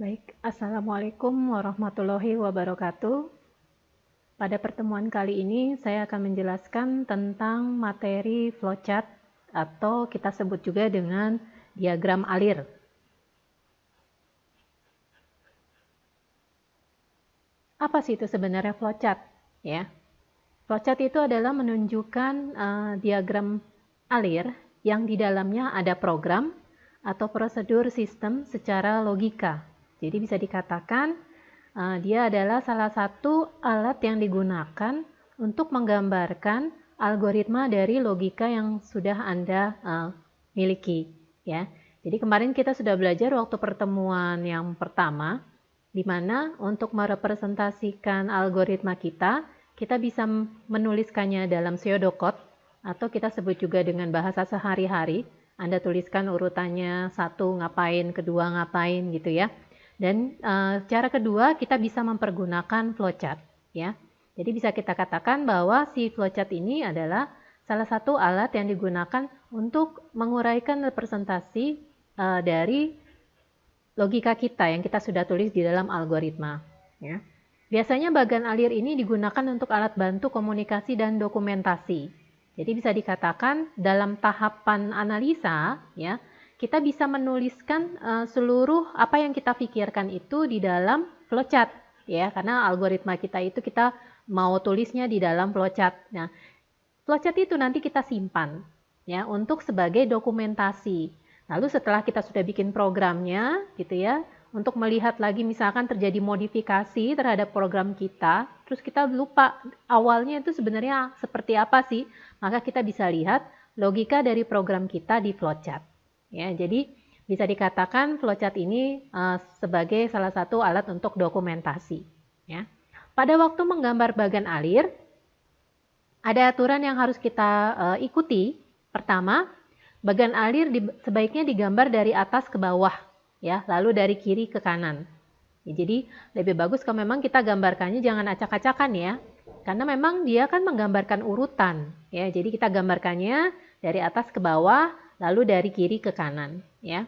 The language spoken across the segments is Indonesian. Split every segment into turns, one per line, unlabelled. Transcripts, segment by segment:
Baik, Assalamualaikum warahmatullahi wabarakatuh. Pada pertemuan kali ini saya akan menjelaskan tentang materi flowchart atau kita sebut juga dengan diagram alir. Apa sih itu sebenarnya flowchart? Ya, flowchart itu adalah menunjukkan diagram alir yang di dalamnya ada program atau prosedur sistem secara logika. Jadi bisa dikatakan dia adalah salah satu alat yang digunakan untuk menggambarkan algoritma dari logika yang sudah Anda miliki, ya. Jadi kemarin kita sudah belajar waktu pertemuan yang pertama, di mana untuk merepresentasikan algoritma kita bisa menuliskannya dalam pseudocode atau kita sebut juga dengan bahasa sehari-hari. Anda tuliskan urutannya satu ngapain, kedua ngapain gitu ya. Dan cara kedua kita bisa mempergunakan flowchart ya. Jadi bisa kita katakan bahwa si flowchart ini adalah salah satu alat yang digunakan untuk menguraikan representasi dari logika kita yang kita sudah tulis di dalam algoritma ya. Biasanya bagan alir ini digunakan untuk alat bantu komunikasi dan dokumentasi. Jadi bisa dikatakan dalam tahapan analisa ya, kita bisa menuliskan seluruh apa yang kita pikirkan itu di dalam flowchart ya, karena algoritma kita itu kita mau tulisnya di dalam flowchart. Nah, flowchart itu nanti kita simpan ya untuk sebagai dokumentasi. Lalu setelah kita sudah bikin programnya gitu ya, untuk melihat lagi misalkan terjadi modifikasi terhadap program kita, terus kita lupa awalnya itu sebenarnya seperti apa sih, maka kita bisa lihat logika dari program kita di flowchart. Ya, jadi bisa dikatakan flowchart ini sebagai salah satu alat untuk dokumentasi. Ya. Pada waktu menggambar bagan alir, ada aturan yang harus kita ikuti. Pertama, bagan alir sebaiknya digambar dari atas ke bawah, ya, lalu dari kiri ke kanan. Ya, jadi lebih bagus kalau memang kita gambarkannya jangan acak-acakan ya, karena memang dia kan menggambarkan urutan. Ya, jadi kita gambarkannya dari atas ke bawah, lalu dari kiri ke kanan ya.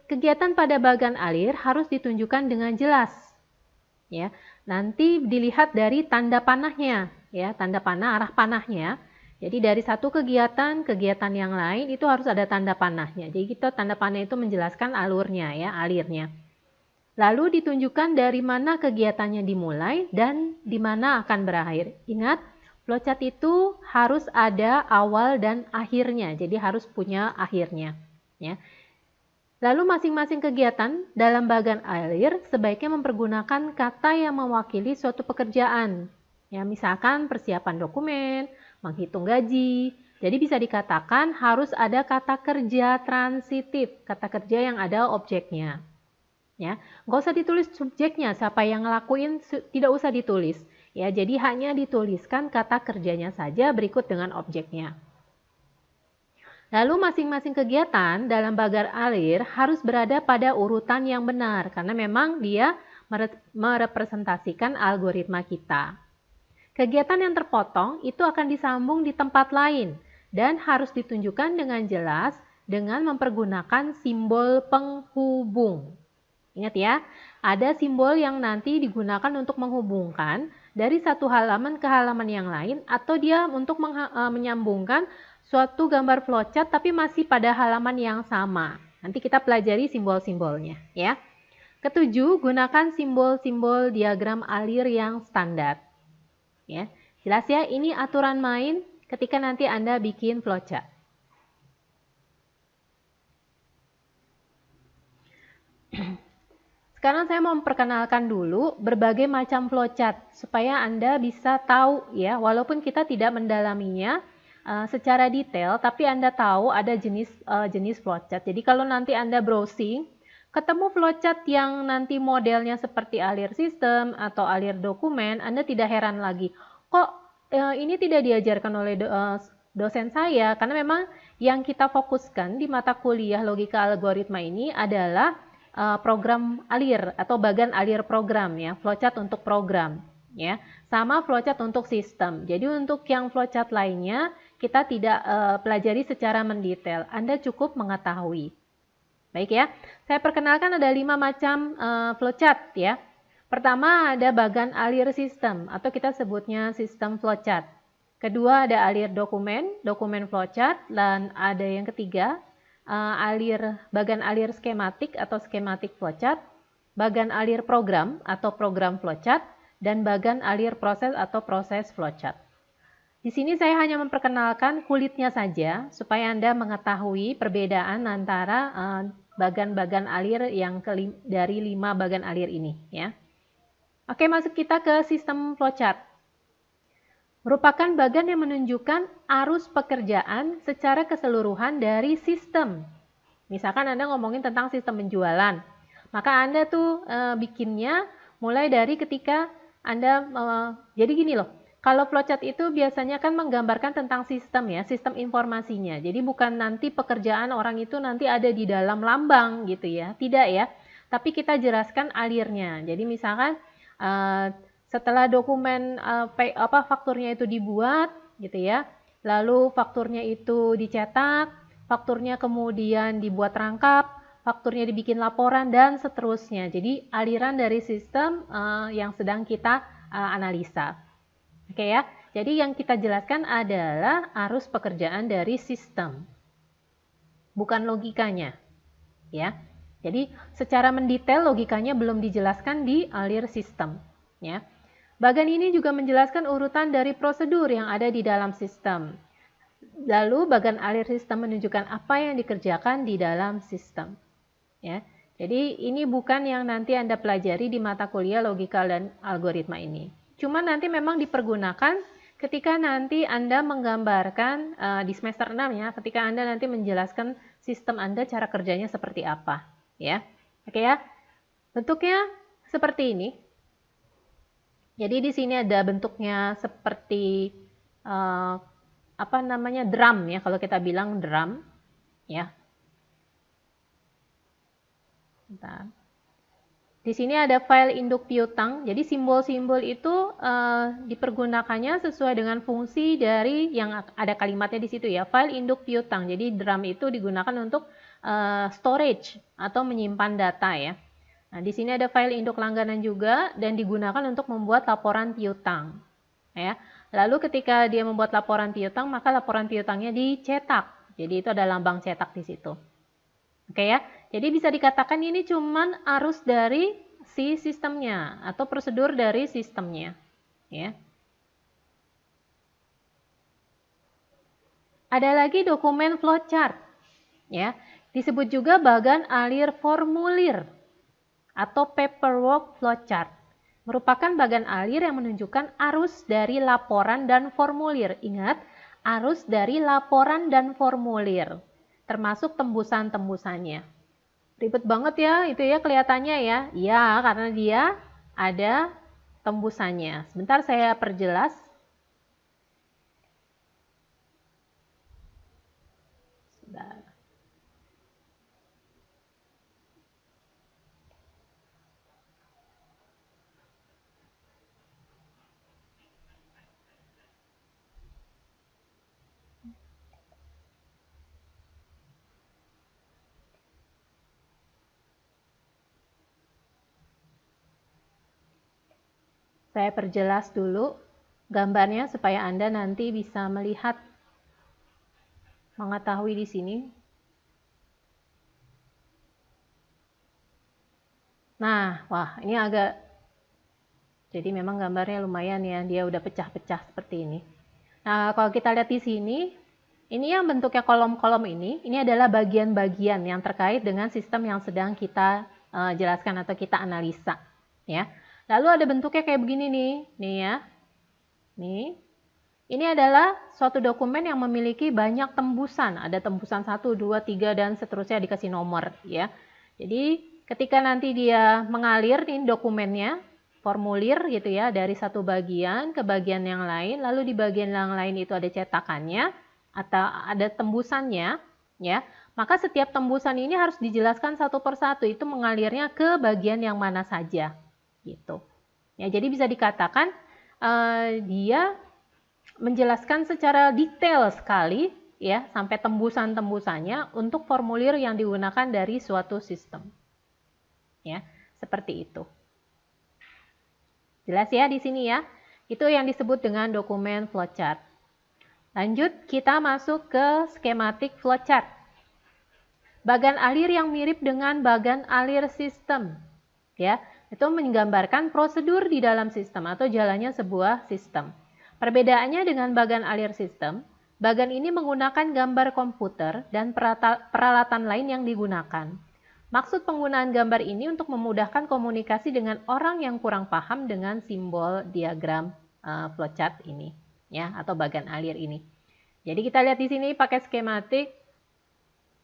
Kegiatan pada bagan alir harus ditunjukkan dengan jelas ya. Nanti dilihat dari tanda panahnya ya, tanda panah arah panahnya. Jadi dari satu kegiatan yang lain itu harus ada tanda panahnya. Jadi kita tanda panah itu menjelaskan alurnya ya, alirnya. Lalu ditunjukkan dari mana kegiatannya dimulai dan di mana akan berakhir. Ingat, flowchart itu harus ada awal dan akhirnya, jadi harus punya akhirnya. Ya. Lalu masing-masing kegiatan dalam bagan alir sebaiknya mempergunakan kata yang mewakili suatu pekerjaan. Ya, misalkan persiapan dokumen, menghitung gaji. Jadi bisa dikatakan harus ada kata kerja transitif, kata kerja yang ada objeknya. Ya, nggak usah ditulis subjeknya, siapa yang ngelakuin tidak usah ditulis. Ya, jadi hanya dituliskan kata kerjanya saja berikut dengan objeknya. Lalu masing-masing kegiatan dalam bagan alir harus berada pada urutan yang benar karena memang dia merepresentasikan algoritma kita. Kegiatan yang terpotong itu akan disambung di tempat lain dan harus ditunjukkan dengan jelas dengan mempergunakan simbol penghubung. Ingat ya, ada simbol yang nanti digunakan untuk menghubungkan dari satu halaman ke halaman yang lain atau dia untuk menyambungkan suatu gambar flowchart tapi masih pada halaman yang sama. Nanti kita pelajari simbol-simbolnya ya. Ketujuh, gunakan simbol-simbol diagram alir yang standar. Ya, jelas ya, ini aturan main ketika nanti Anda bikin flowchart. Sekarang saya mau memperkenalkan dulu berbagai macam flowchart supaya Anda bisa tahu ya, walaupun kita tidak mendalaminya secara detail, tapi Anda tahu ada jenis flowchart. Jadi kalau nanti Anda browsing, ketemu flowchart yang nanti modelnya seperti alir sistem atau alir dokumen, Anda tidak heran lagi. Kok ini tidak diajarkan oleh dosen saya? Karena memang yang kita fokuskan di mata kuliah logika algoritma ini adalah program alir atau bagan alir program ya, flowchart untuk program ya, sama flowchart untuk sistem. Jadi untuk yang flowchart lainnya kita tidak pelajari secara mendetail, Anda cukup mengetahui. Baik ya, saya perkenalkan ada 5 macam flowchart ya. Pertama ada bagan alir sistem atau kita sebutnya sistem flowchart. Kedua ada alir dokumen flowchart, dan ada yang ketiga bagan alir skematik atau skematik flowchart, bagan alir program atau program flowchart, dan bagan alir proses atau proses flowchart. Di sini saya hanya memperkenalkan kulitnya saja supaya Anda mengetahui perbedaan antara bagan-bagan alir yang dari 5 bagan alir ini ya. Oke, masuk kita ke sistem flowchart. Merupakan bagan yang menunjukkan arus pekerjaan secara keseluruhan dari sistem. Misalkan Anda ngomongin tentang sistem penjualan, maka Anda tuh bikinnya mulai dari ketika Anda, jadi gini loh, kalau flowchart itu biasanya kan menggambarkan tentang sistem ya, sistem informasinya. Jadi bukan nanti pekerjaan orang itu nanti ada di dalam lambang gitu ya, tidak ya. Tapi kita jelaskan alirnya. Jadi misalkan setelah dokumen fakturnya itu dibuat gitu ya, lalu fakturnya itu dicetak, fakturnya kemudian dibuat rangkap, fakturnya dibikin laporan, dan seterusnya. Jadi aliran dari sistem yang sedang kita analisa. Oke ya, jadi yang kita jelaskan adalah arus pekerjaan dari sistem, bukan logikanya ya. Jadi secara mendetail logikanya belum dijelaskan di alir sistem ya. Bagan ini juga menjelaskan urutan dari prosedur yang ada di dalam sistem. Lalu bagan alir sistem menunjukkan apa yang dikerjakan di dalam sistem ya. Jadi ini bukan yang nanti Anda pelajari di mata kuliah logika dan algoritma ini. Cuma nanti memang dipergunakan ketika nanti Anda menggambarkan di semester 6 ya, ketika Anda nanti menjelaskan sistem Anda cara kerjanya seperti apa ya. Oke ya. Bentuknya seperti ini. Jadi di sini ada bentuknya seperti drum ya, kalau kita bilang drum ya. Bentar. Di sini ada file induk piutang. Jadi simbol-simbol itu dipergunakannya sesuai dengan fungsi dari yang ada kalimatnya di situ ya. File induk piutang. Jadi drum itu digunakan untuk storage atau menyimpan data ya. Nah, di sini ada file induk langganan juga dan digunakan untuk membuat laporan piutang. Ya. Lalu ketika dia membuat laporan piutang, maka laporan piutangnya dicetak. Jadi itu ada lambang cetak di situ. Oke ya. Jadi bisa dikatakan ini cuman arus dari si sistemnya atau prosedur dari sistemnya, ya. Ada lagi dokumen flowchart, ya. Disebut juga bagan alir formulir atau paperwork flowchart. Merupakan bagan alir yang menunjukkan arus dari laporan dan formulir. Ingat, arus dari laporan dan formulir, termasuk tembusan-tembusannya. Ribet banget ya, itu ya kelihatannya ya. Iya, karena dia ada tembusannya. Sebentar saya perjelas. Sebentar. Saya perjelas dulu gambarnya supaya Anda nanti bisa melihat, mengetahui di sini. Nah, wah ini agak, jadi memang gambarnya lumayan ya, dia udah pecah-pecah seperti ini. Nah, kalau kita lihat di sini, ini yang bentuknya kolom-kolom ini adalah bagian-bagian yang terkait dengan sistem yang sedang kita jelaskan atau kita analisa, ya. Lalu ada bentuknya kayak begini nih ya. Nih. Ini adalah suatu dokumen yang memiliki banyak tembusan. Ada tembusan 1, 2, 3 dan seterusnya dikasih nomor ya. Jadi ketika nanti dia mengalir nih dokumennya, formulir gitu ya, dari satu bagian ke bagian yang lain, lalu di bagian yang lain itu ada cetakannya atau ada tembusannya ya. Maka setiap tembusan ini harus dijelaskan satu persatu, itu mengalirnya ke bagian yang mana saja gitu. Ya, jadi bisa dikatakan dia menjelaskan secara detail sekali ya sampai tembusan-tembusannya untuk formulir yang digunakan dari suatu sistem. Ya, seperti itu. Jelas ya di sini ya. Itu yang disebut dengan dokumen flowchart. Lanjut, kita masuk ke schematic flowchart. Bagan alir yang mirip dengan bagan alir sistem. Ya, itu menggambarkan prosedur di dalam sistem atau jalannya sebuah sistem. Perbedaannya dengan bagan alir sistem, bagan ini menggunakan gambar komputer dan peralatan lain yang digunakan. Maksud penggunaan gambar ini untuk memudahkan komunikasi dengan orang yang kurang paham dengan simbol diagram flowchart ini, ya, atau bagan alir ini. Jadi kita lihat di sini pakai skematik,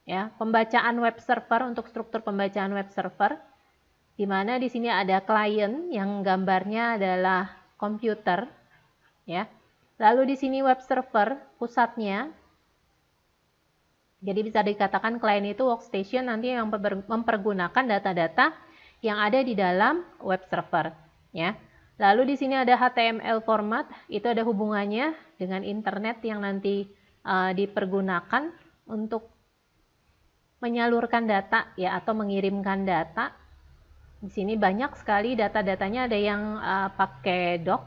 ya, pembacaan web server untuk struktur pembacaan web server. Di mana di sini ada klien yang gambarnya adalah komputer, ya. Lalu di sini web server pusatnya. Jadi bisa dikatakan klien itu workstation nanti yang mempergunakan data-data yang ada di dalam web server, ya. Lalu di sini ada HTML format, itu ada hubungannya dengan internet yang nanti dipergunakan untuk menyalurkan data, ya, atau mengirimkan data. Di sini banyak sekali data-datanya, ada yang pakai doc,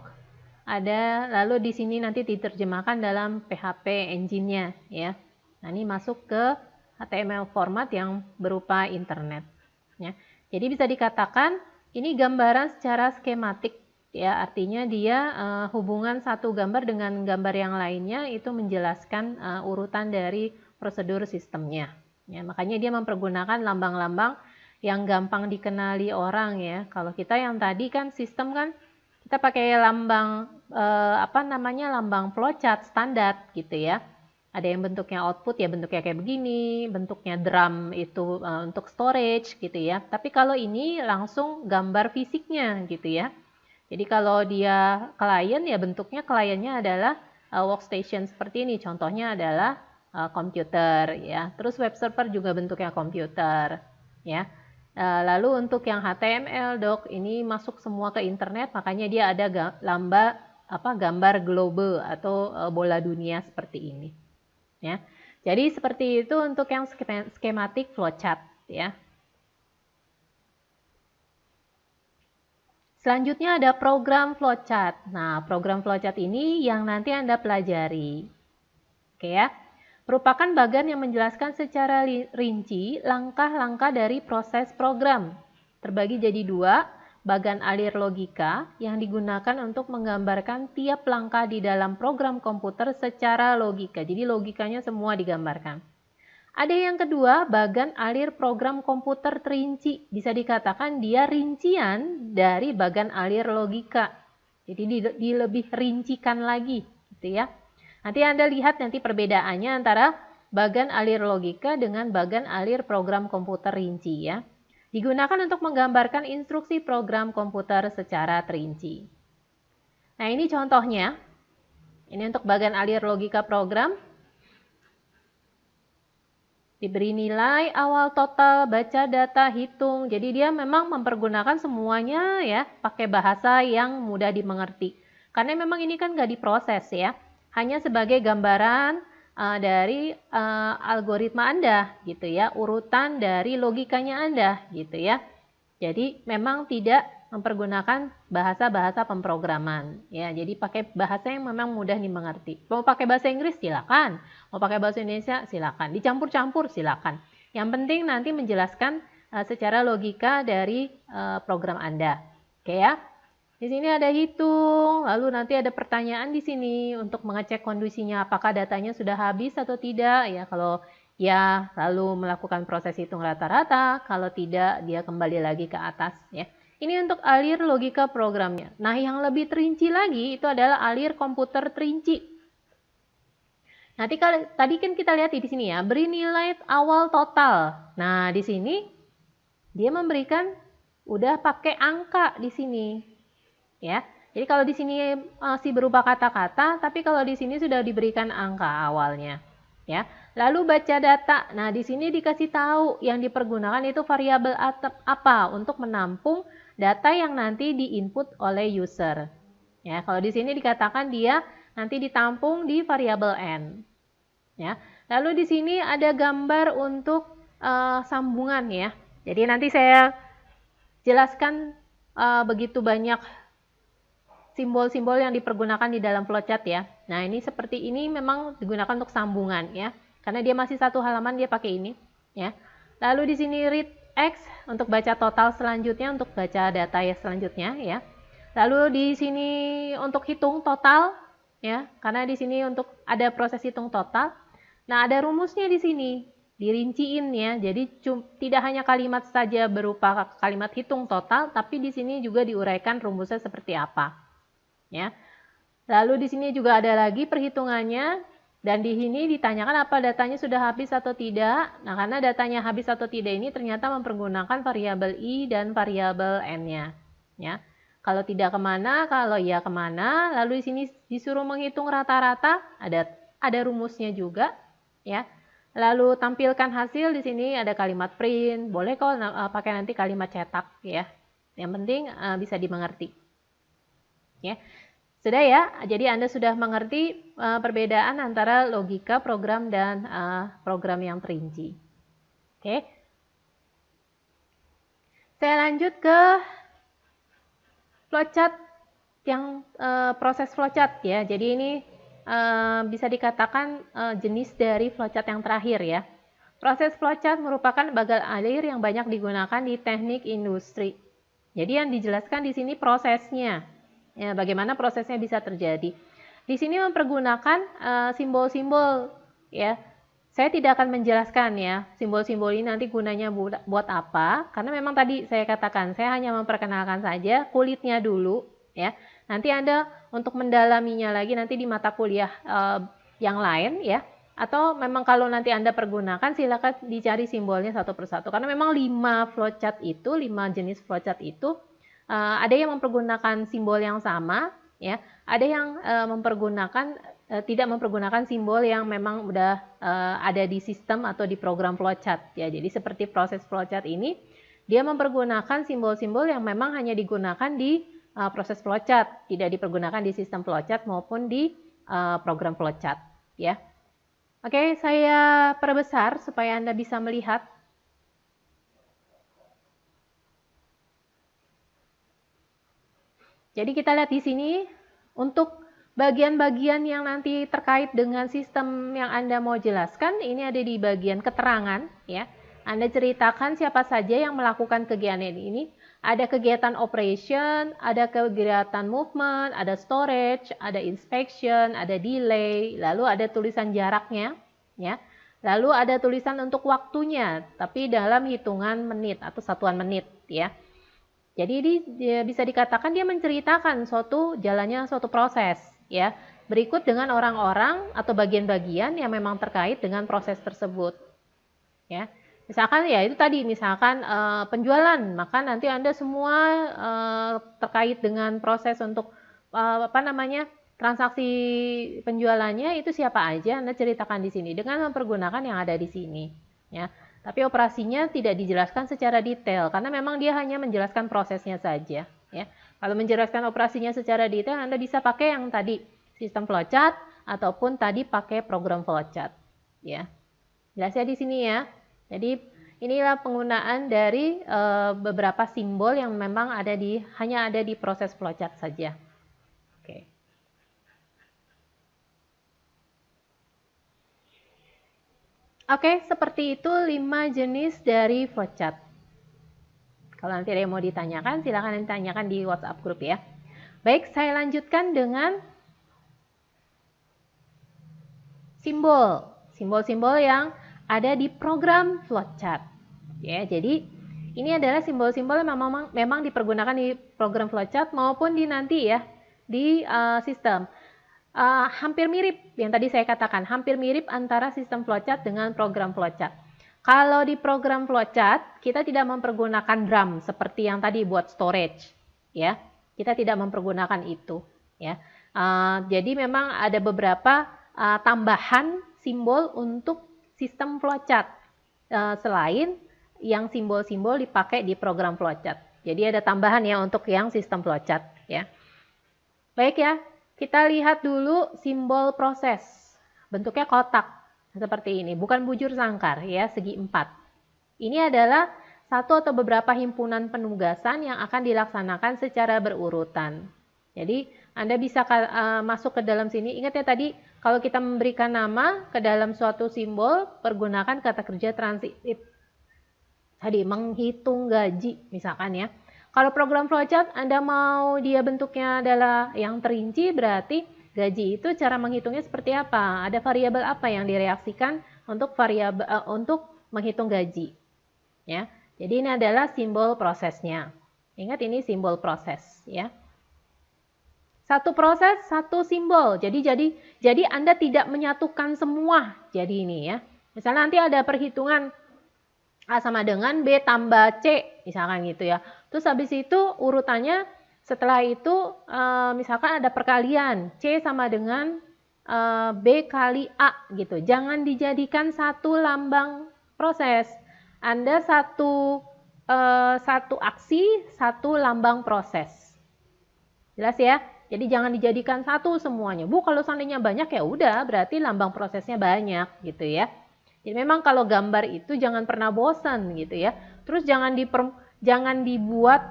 ada, lalu di sini nanti diterjemahkan dalam PHP engine-nya, ya. Nah, ini masuk ke HTML format yang berupa internet, ya. Jadi bisa dikatakan ini gambaran secara skematik, ya, artinya dia hubungan satu gambar dengan gambar yang lainnya itu menjelaskan urutan dari prosedur sistemnya, ya. Makanya dia mempergunakan lambang-lambang yang gampang dikenali orang, ya. Kalau kita yang tadi kan sistem kan kita pakai lambang lambang flowchart standar gitu, ya. Ada yang bentuknya output, ya bentuknya kayak begini, bentuknya drum itu untuk storage gitu, ya. Tapi kalau ini langsung gambar fisiknya gitu, ya. Jadi kalau dia klien, ya bentuknya kliennya adalah workstation seperti ini. Contohnya adalah komputer, ya. Terus web server juga bentuknya komputer, ya. Lalu untuk yang HTML doc ini masuk semua ke internet, makanya dia ada gambar globe atau bola dunia seperti ini, ya. Jadi seperti itu untuk yang skematik flowchart, ya. Selanjutnya ada program flowchart. Nah, program flowchart ini yang nanti Anda pelajari. Oke, ya. Merupakan bagan yang menjelaskan secara rinci langkah-langkah dari proses program. Terbagi jadi dua, bagan alir logika yang digunakan untuk menggambarkan tiap langkah di dalam program komputer secara logika. Jadi logikanya semua digambarkan. Ada yang kedua, bagan alir program komputer terinci. Bisa dikatakan dia rincian dari bagan alir logika. Jadi lebih rincikan lagi, gitu ya. Nanti Anda lihat nanti perbedaannya antara bagan alir logika dengan bagan alir program komputer rinci, ya. Digunakan untuk menggambarkan instruksi program komputer secara terinci. Nah, ini contohnya. Ini untuk bagan alir logika program. Diberi nilai awal, total, baca data, hitung. Jadi dia memang mempergunakan semuanya, ya, pakai bahasa yang mudah dimengerti. Karena memang ini kan nggak diproses, ya. Hanya sebagai gambaran dari algoritma Anda, gitu ya, urutan dari logikanya Anda, gitu ya. Jadi memang tidak mempergunakan bahasa-bahasa pemrograman, ya. Jadi pakai bahasa yang memang mudah dimengerti. Mau pakai bahasa Inggris silakan, mau pakai bahasa Indonesia silakan, dicampur-campur silakan. Yang penting nanti menjelaskan secara logika dari program Anda, oke, ya. Di sini ada hitung, lalu nanti ada pertanyaan di sini untuk mengecek kondisinya apakah datanya sudah habis atau tidak, ya. Kalau ya, lalu melakukan proses hitung rata-rata, kalau tidak dia kembali lagi ke atas, ya. Ini untuk alir logika programnya. Nah, yang lebih terinci lagi itu adalah alir komputer terinci. Nanti tadi kan kita lihat di sini, ya, beri nilai awal total. Nah, di sini dia memberikan udah pakai angka di sini. Ya, jadi kalau di sini masih berupa kata-kata, tapi kalau di sini sudah diberikan angka awalnya, ya. Lalu baca data. Nah, di sini dikasih tahu yang dipergunakan itu variabel apa untuk menampung data yang nanti diinput oleh user. Ya, kalau di sini dikatakan dia nanti ditampung di variabel n. Ya. Lalu di sini ada gambar untuk sambungan ya. Jadi nanti saya jelaskan begitu banyak simbol-simbol yang dipergunakan di dalam flowchart ya. Nah, ini seperti ini memang digunakan untuk sambungan ya. Karena dia masih satu halaman dia pakai ini ya. Lalu di sini read X untuk baca total selanjutnya, untuk baca data ya selanjutnya ya. Lalu di sini untuk hitung total ya, karena di sini untuk ada proses hitung total. Nah, ada rumusnya di sini, dirinciin ya. Jadi tidak hanya kalimat saja berupa kalimat hitung total, tapi di sini juga diuraikan rumusnya seperti apa. Ya. Lalu di sini juga ada lagi perhitungannya, dan di sini ditanyakan apa datanya sudah habis atau tidak. Nah, karena datanya habis atau tidak ini ternyata mempergunakan variabel i dan variabel n-nya. Ya. Kalau tidak kemana, kalau iya kemana. Lalu di sini disuruh menghitung rata-rata, ada rumusnya juga. Ya. Lalu tampilkan hasil, di sini ada kalimat print, boleh kok pakai nanti kalimat cetak ya. Yang penting bisa dimengerti. Ya. Sudah ya, jadi Anda sudah mengerti perbedaan antara logika program dan program yang terinci. Oke. Saya lanjut ke flowchart yang proses flowchart ya. Jadi ini bisa dikatakan jenis dari flowchart yang terakhir ya. Proses flowchart merupakan bagan alir yang banyak digunakan di teknik industri. Jadi yang dijelaskan di sini prosesnya. Ya, bagaimana prosesnya bisa terjadi. Di sini mempergunakan simbol-simbol ya. Saya tidak akan menjelaskan ya simbol-simbol ini nanti gunanya buat apa, karena memang tadi saya katakan saya hanya memperkenalkan saja kulitnya dulu ya. Nanti Anda untuk mendalaminya lagi nanti di mata kuliah yang lain ya. Atau memang kalau nanti Anda pergunakan silakan dicari simbolnya satu persatu, karena memang 5 flowchart itu, 5 jenis flowchart itu ada yang mempergunakan simbol yang sama, ya. Ada yang tidak mempergunakan simbol yang memang udah ada di sistem atau di program flowchart. Ya, jadi seperti proses flowchart ini, dia mempergunakan simbol-simbol yang memang hanya digunakan di proses flowchart, tidak dipergunakan di sistem flowchart maupun di program flowchart. Ya, oke, saya perbesar supaya Anda bisa melihat. Jadi kita lihat di sini untuk bagian-bagian yang nanti terkait dengan sistem yang Anda mau jelaskan, ini ada di bagian keterangan ya. Anda ceritakan siapa saja yang melakukan kegiatan ini. Ada kegiatan operation, ada kegiatan movement, ada storage, ada inspection, ada delay, lalu ada tulisan jaraknya ya. Lalu ada tulisan untuk waktunya, tapi dalam hitungan menit atau satuan menit ya. Jadi dia bisa dikatakan dia menceritakan jalannya suatu proses ya. Berikut dengan orang-orang atau bagian-bagian yang memang terkait dengan proses tersebut. Ya. Misalkan ya itu tadi misalkan penjualan, maka nanti Anda semua terkait dengan proses untuk transaksi penjualannya itu siapa aja Anda ceritakan di sini dengan mempergunakan yang ada di sini ya. Tapi operasinya tidak dijelaskan secara detail karena memang dia hanya menjelaskan prosesnya saja ya. Kalau menjelaskan operasinya secara detail Anda bisa pakai yang tadi sistem flowchart ataupun tadi pakai program flowchart ya. Jelas ya di sini ya. Jadi inilah penggunaan dari beberapa simbol yang memang hanya ada di proses flowchart saja. Oke. Oke, seperti itu 5 jenis dari flowchart. Kalau nanti ada yang mau ditanyakan, silakan ditanyakan di WhatsApp grup ya. Baik, saya lanjutkan dengan simbol-simbol yang ada di program flowchart. Ya, jadi ini adalah simbol-simbol yang memang dipergunakan di program flowchart maupun di nanti ya di sistem. Hampir mirip yang tadi saya katakan, hampir mirip antara sistem flowchart dengan program flowchart. Kalau di program flowchart kita tidak mempergunakan drum seperti yang tadi buat storage, ya. Kita tidak mempergunakan itu, ya. Jadi memang ada beberapa tambahan simbol untuk sistem flowchart selain yang simbol-simbol dipakai di program flowchart. Jadi ada tambahan ya untuk yang sistem flowchart, ya. Baik ya. Kita lihat dulu simbol proses. Bentuknya kotak. seperti ini, bukan bujur sangkar ya, segi 4. Ini adalah satu atau beberapa himpunan penugasan yang akan dilaksanakan secara berurutan. Jadi Anda bisa masuk ke dalam sini. Ingat ya tadi, kalau kita memberikan nama ke dalam suatu simbol, pergunakan kata kerja transitif. Tadi menghitung gaji misalkan ya. Kalau program flowchart Anda mau dia bentuknya adalah yang terinci, berarti gaji itu cara menghitungnya seperti apa? Ada variabel apa yang direaksikan untuk untuk menghitung gaji? Ya. Jadi ini adalah simbol prosesnya. Ingat ini simbol proses ya. Satu proses, satu simbol. Jadi Anda tidak menyatukan semua. Jadi ini ya. Misalnya nanti ada perhitungan A sama dengan B tambah C, misalkan gitu ya. Terus habis itu urutannya setelah itu misalkan ada perkalian C sama dengan B kali A gitu. Jangan dijadikan satu lambang proses. Anda satu aksi, satu lambang proses. Jelas ya? Jadi jangan dijadikan satu semuanya. Bu, kalau seandainya banyak ya udah, berarti lambang prosesnya banyak gitu ya. Jadi memang kalau gambar itu jangan pernah bosan gitu ya. Terus jangan dibuat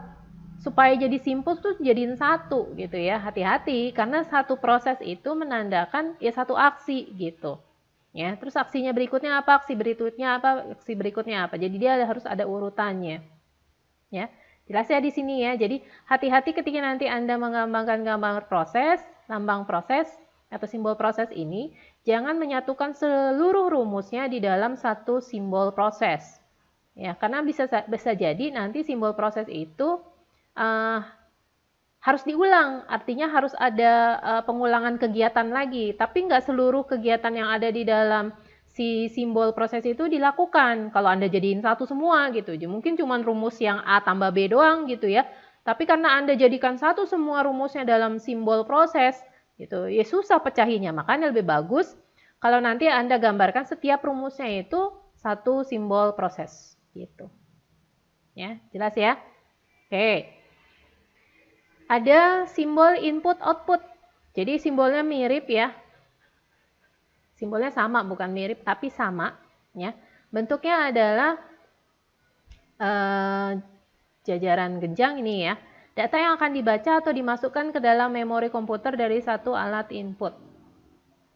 supaya jadi simpul terus jadiin satu gitu ya. Hati-hati karena satu proses itu menandakan ya satu aksi gitu. Ya, terus aksinya berikutnya apa? Aksi berikutnya apa? Aksi berikutnya apa? Jadi dia harus ada urutannya. Ya. Jelas ya di sini ya. Jadi hati-hati ketika nanti Anda menggambarkan gambar proses, lambang proses atau simbol proses ini, jangan menyatukan seluruh rumusnya di dalam satu simbol proses. Ya, karena bisa jadi nanti simbol proses itu harus diulang, artinya harus ada pengulangan kegiatan lagi, tapi nggak seluruh kegiatan yang ada di dalam si simbol proses itu dilakukan. Kalau Anda jadiin satu semua gitu, mungkin cuma rumus yang A tambah B doang gitu ya, tapi karena Anda jadikan satu semua rumusnya dalam simbol proses, gitu, ya susah pecahinya. Makanya lebih bagus kalau nanti Anda gambarkan setiap rumusnya itu satu simbol proses, gitu. Ya, jelas ya? Oke. Ada simbol input output. Jadi simbolnya mirip ya. Simbolnya sama, bukan mirip tapi sama ya. Bentuknya adalah jajaran genjang ini ya. Data yang akan dibaca atau dimasukkan ke dalam memori komputer dari satu alat input.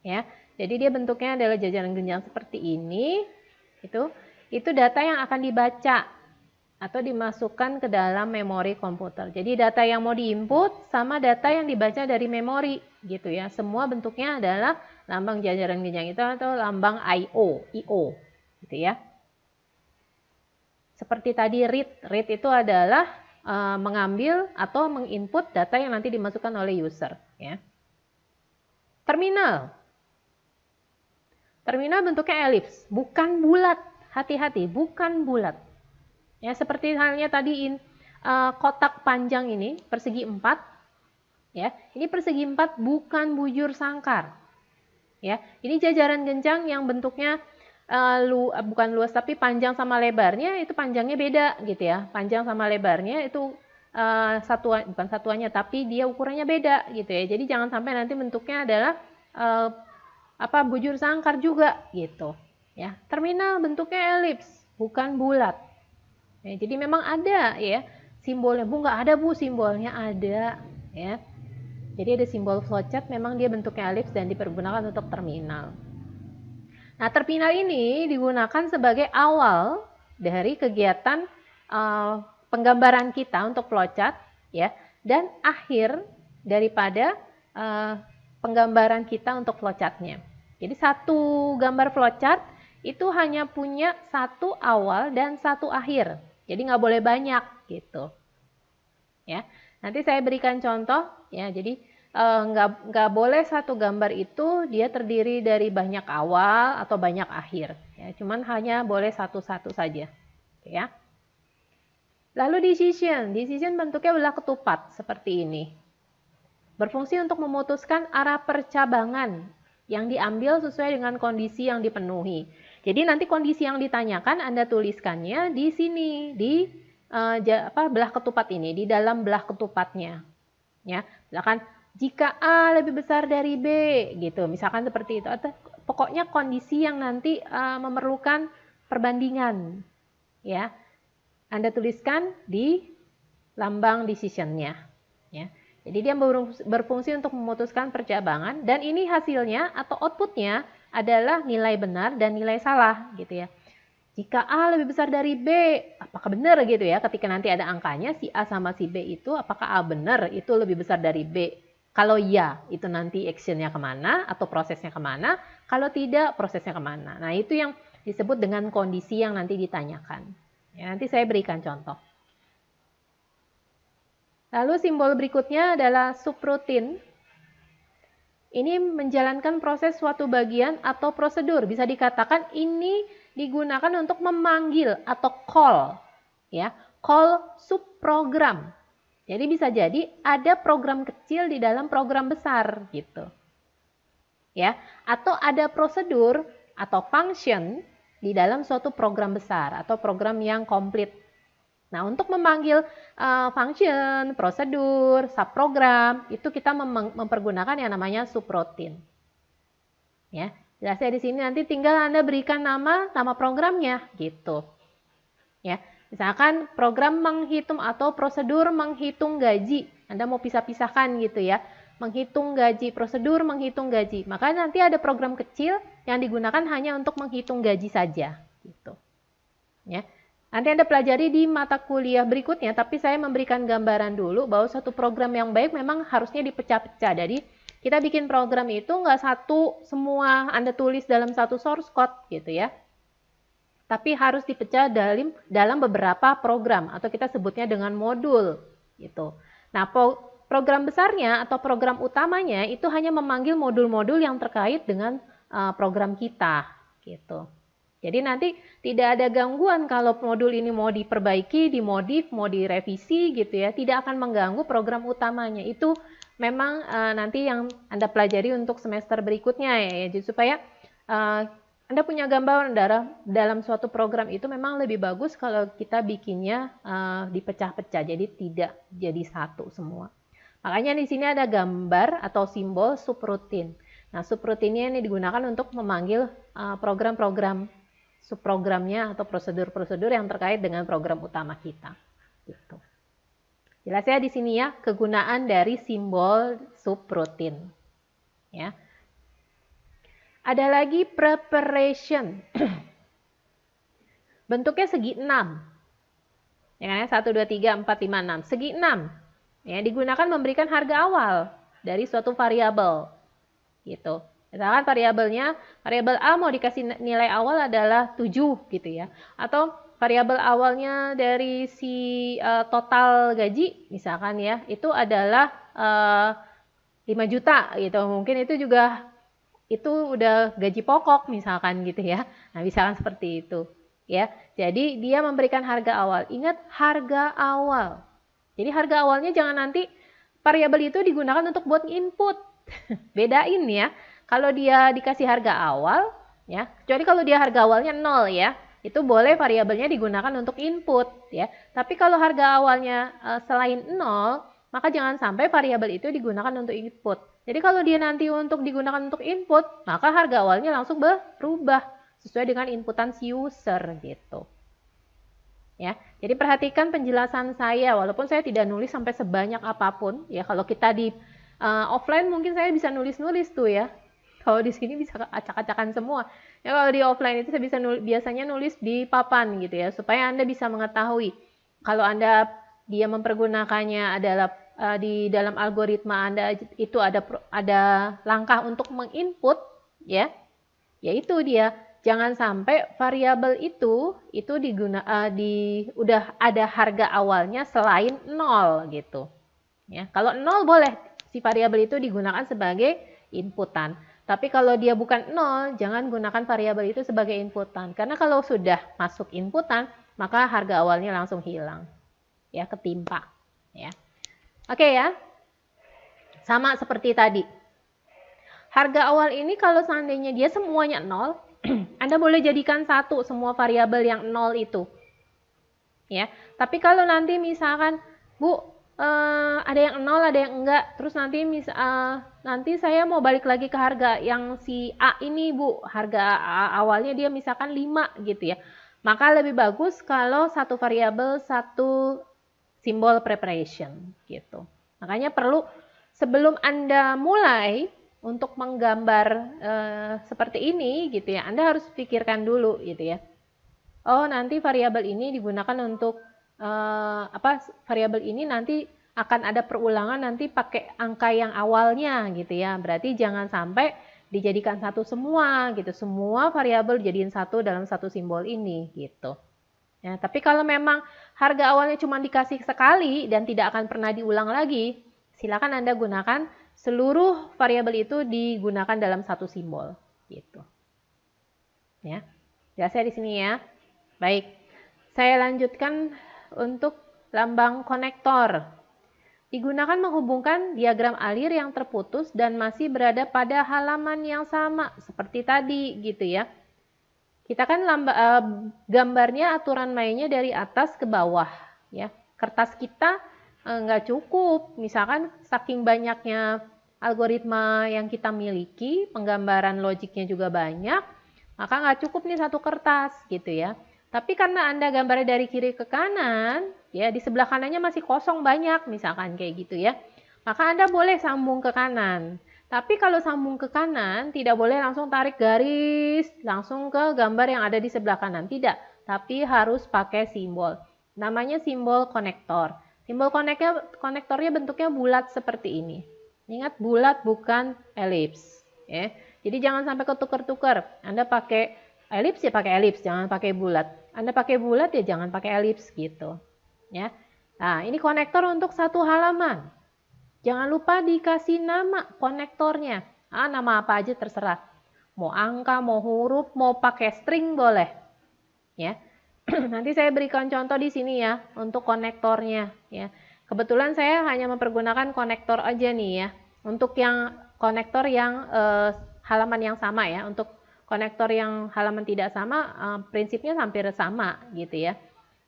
Ya. Jadi dia bentuknya adalah jajaran genjang seperti ini. Itu data yang akan dibaca atau dimasukkan ke dalam memori komputer. Jadi data yang mau diinput sama data yang dibaca dari memori gitu ya. Semua bentuknya adalah lambang jajaran genjang itu atau lambang IO gitu ya. Seperti tadi read itu adalah mengambil atau menginput data yang nanti dimasukkan oleh user ya. Terminal bentuknya elips, bukan bulat. Hati-hati, bukan bulat. Ya, seperti halnya tadi kotak panjang ini persegi 4 ya. Ini persegi 4 bukan bujur sangkar. Ya, ini jajaran genjang yang bentuknya bukan luas tapi panjang sama lebarnya itu panjangnya beda gitu ya. Panjang sama lebarnya itu bukan satuannya tapi dia ukurannya beda gitu ya. Jadi jangan sampai nanti bentuknya adalah bujur sangkar juga gitu ya. Terminal bentuknya elips, bukan bulat. Ya, jadi memang ada ya simbolnya. Bu, nggak ada Bu simbolnya, ada ya. Jadi ada simbol flowchart, memang dia bentuknya elips dan dipergunakan untuk terminal. Nah, terminal ini digunakan sebagai awal dari kegiatan penggambaran kita untuk flowchart ya, dan akhir daripada penggambaran kita untuk flowchartnya. Jadi satu gambar flowchart itu hanya punya satu awal dan satu akhir. Jadi nggak boleh banyak gitu. Ya, nanti saya berikan contoh ya. Jadi nggak boleh satu gambar itu dia terdiri dari banyak awal atau banyak akhir. Ya, cuman hanya boleh satu-satu saja. Ya. Lalu decision bentuknya belah ketupat seperti ini. Berfungsi untuk memutuskan arah percabangan yang diambil sesuai dengan kondisi yang dipenuhi. Jadi nanti kondisi yang ditanyakan Anda tuliskannya di sini, di belah ketupat ini, di dalam belah ketupatnya. Ya, misalkan jika A lebih besar dari B gitu, misalkan seperti itu. Atau Pokoknya kondisi yang nanti memerlukan perbandingan, ya. Anda tuliskan di lambang decision-nya, ya. Jadi dia berfungsi untuk memutuskan percabangan, dan ini hasilnya atau outputnya adalah nilai benar dan nilai salah, gitu ya. Jika A lebih besar dari B, apakah benar gitu ya? Ketika nanti ada angkanya, si A sama si B itu, apakah A benar itu lebih besar dari B? Kalau ya, itu nanti actionnya kemana atau prosesnya kemana. Kalau tidak, prosesnya kemana. Nah, itu yang disebut dengan kondisi yang nanti ditanyakan. Ya, nanti saya berikan contoh. Lalu simbol berikutnya adalah subroutine. Ini menjalankan proses suatu bagian atau prosedur. Bisa dikatakan ini digunakan untuk memanggil atau call, ya, call subprogram. Jadi bisa jadi ada program kecil di dalam program besar gitu, ya, atau ada prosedur atau function di dalam suatu program besar atau program yang komplit. Nah, untuk memanggil function, prosedur, subprogram, itu kita mempergunakan yang namanya subroutine. Ya, jelasnya di sini nanti tinggal Anda berikan nama programnya gitu. Ya, misalkan program menghitung atau prosedur menghitung gaji. Anda mau pisah-pisahkan gitu ya. Menghitung gaji, prosedur menghitung gaji. Maka nanti ada program kecil yang digunakan hanya untuk menghitung gaji saja gitu. Ya. Nanti Anda pelajari di mata kuliah berikutnya, tapi saya memberikan gambaran dulu bahwa satu program yang baik memang harusnya dipecah-pecah. Jadi kita bikin program itu nggak satu semua Anda tulis dalam satu source code gitu ya. Tapi harus dipecah dalam beberapa program atau kita sebutnya dengan modul gitu. Nah, program besarnya atau program utamanya itu hanya memanggil modul-modul yang terkait dengan program kita gitu. Jadi nanti tidak ada gangguan kalau modul ini mau diperbaiki, dimodif, mau direvisi gitu ya. Tidak akan mengganggu program utamanya. Itu memang nanti yang Anda pelajari untuk semester berikutnya ya. Jadi supaya Anda punya gambaran dalam suatu program itu memang lebih bagus kalau kita bikinnya dipecah-pecah. Jadi tidak jadi satu semua. Makanya di sini ada gambar atau simbol subroutine. Nah, subroutine ini digunakan untuk memanggil program-program subprogramnya atau prosedur-prosedur yang terkait dengan program utama kita. Gitu. Jelas ya di sini ya kegunaan dari simbol subroutine. Ya. Ada lagi preparation. Bentuknya segi 6. Ya kan ya 1 2 3 4 5 6. Segi 6. Ya, digunakan memberikan harga awal dari suatu variabel. Gitu. Misalkan variabel A mau dikasih nilai awal adalah 7 gitu ya. Atau variabel awalnya dari si total gaji misalkan ya, itu adalah 5 juta gitu. Mungkin itu juga itu udah gaji pokok misalkan gitu ya. Nah, misalkan seperti itu ya. Jadi dia memberikan harga awal. Ingat harga awal. Jadi harga awalnya jangan nanti variabel itu digunakan untuk buat input. Bedain ya. Kalau dia dikasih harga awal, ya, kecuali kalau dia harga awalnya 0 ya, itu boleh variabelnya digunakan untuk input ya. Tapi kalau harga awalnya selain 0, maka jangan sampai variabel itu digunakan untuk input. Jadi kalau dia nanti untuk digunakan untuk input, maka harga awalnya langsung berubah sesuai dengan inputan si user gitu. Ya, jadi perhatikan penjelasan saya, walaupun saya tidak nulis sampai sebanyak apapun ya. Kalau kita di offline mungkin saya bisa nulis-nulis tuh ya. Kalau di sini bisa acak-acakan semua. Ya kalau di offline itu saya bisa biasanya nulis di papan gitu ya, supaya Anda bisa mengetahui kalau dia mempergunakannya adalah di dalam algoritma Anda itu ada langkah untuk menginput ya. Yaitu dia jangan sampai variabel itu udah ada harga awalnya selain 0 gitu. Ya, kalau 0 boleh si variabel itu digunakan sebagai inputan. Tapi kalau dia bukan 0, jangan gunakan variabel itu sebagai inputan. Karena kalau sudah masuk inputan, maka harga awalnya langsung hilang. Ya, ketimpa. Ya. Oke ya. Sama seperti tadi. Harga awal ini kalau seandainya dia semuanya 0, Anda boleh jadikan 1 semua variabel yang 0 itu. Ya. Tapi kalau nanti misalkan, Bu, ada yang 0, ada yang enggak. Terus nanti saya mau balik lagi ke harga yang si A ini, Bu. Harga awalnya dia misalkan 5 gitu ya. Maka lebih bagus kalau satu variabel, satu simbol preparation gitu. Makanya perlu sebelum Anda mulai untuk menggambar seperti ini gitu ya, Anda harus pikirkan dulu gitu ya. Oh, nanti variabel ini digunakan untuk variabel ini nanti akan ada perulangan nanti pakai angka yang awalnya gitu ya. Berarti jangan sampai dijadikan satu semua gitu. Semua variabel jadiin satu dalam satu simbol ini gitu. Ya, tapi kalau memang harga awalnya cuma dikasih sekali dan tidak akan pernah diulang lagi, silakan Anda gunakan seluruh variabel itu digunakan dalam satu simbol gitu. Ya. Jelas ya di sini ya. Baik. Saya lanjutkan untuk lambang konektor. Digunakan menghubungkan diagram alir yang terputus dan masih berada pada halaman yang sama seperti tadi gitu ya. Kita kan gambarnya aturan mainnya dari atas ke bawah ya. Kertas kita nggak cukup, misalkan saking banyaknya algoritma yang kita miliki, penggambaran logiknya juga banyak, maka nggak cukup nih satu kertas gitu ya. Tapi karena Anda gambarnya dari kiri ke kanan, ya di sebelah kanannya masih kosong banyak, misalkan kayak gitu ya. Maka Anda boleh sambung ke kanan. Tapi kalau sambung ke kanan, tidak boleh langsung tarik garis, langsung ke gambar yang ada di sebelah kanan. Tidak, tapi harus pakai simbol. Namanya simbol konektor. Simbol konektornya bentuknya bulat seperti ini. Ingat, bulat bukan elips. Ya. Jadi jangan sampai ketukar-tukar. Anda pakai elips ya pakai elips, jangan pakai bulat. Anda pakai bulat ya jangan pakai elips gitu. Ya. Nah, ini konektor untuk satu halaman. Jangan lupa dikasih nama konektornya. Nama apa aja terserah. Mau angka, mau huruf, mau pakai string boleh. Ya. Nanti saya berikan contoh di sini ya untuk konektornya ya. Kebetulan saya hanya mempergunakan konektor aja nih ya. Untuk yang konektor yang halaman yang sama ya. Untuk konektor yang halaman tidak sama, prinsipnya hampir sama gitu ya.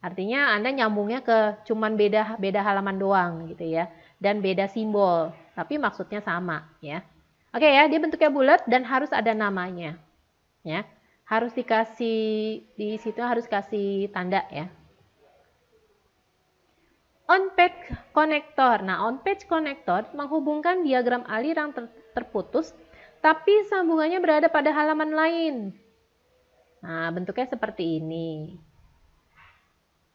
Artinya Anda nyambungnya ke cuman beda halaman doang gitu ya. Dan beda simbol, tapi maksudnya sama ya. Oke ya, dia bentuknya bulat dan harus ada namanya. Ya. Harus dikasih di situ harus kasih tanda ya. On-page connector. Nah, on-page connector menghubungkan diagram aliran terputus tapi sambungannya berada pada halaman lain. Nah, bentuknya seperti ini.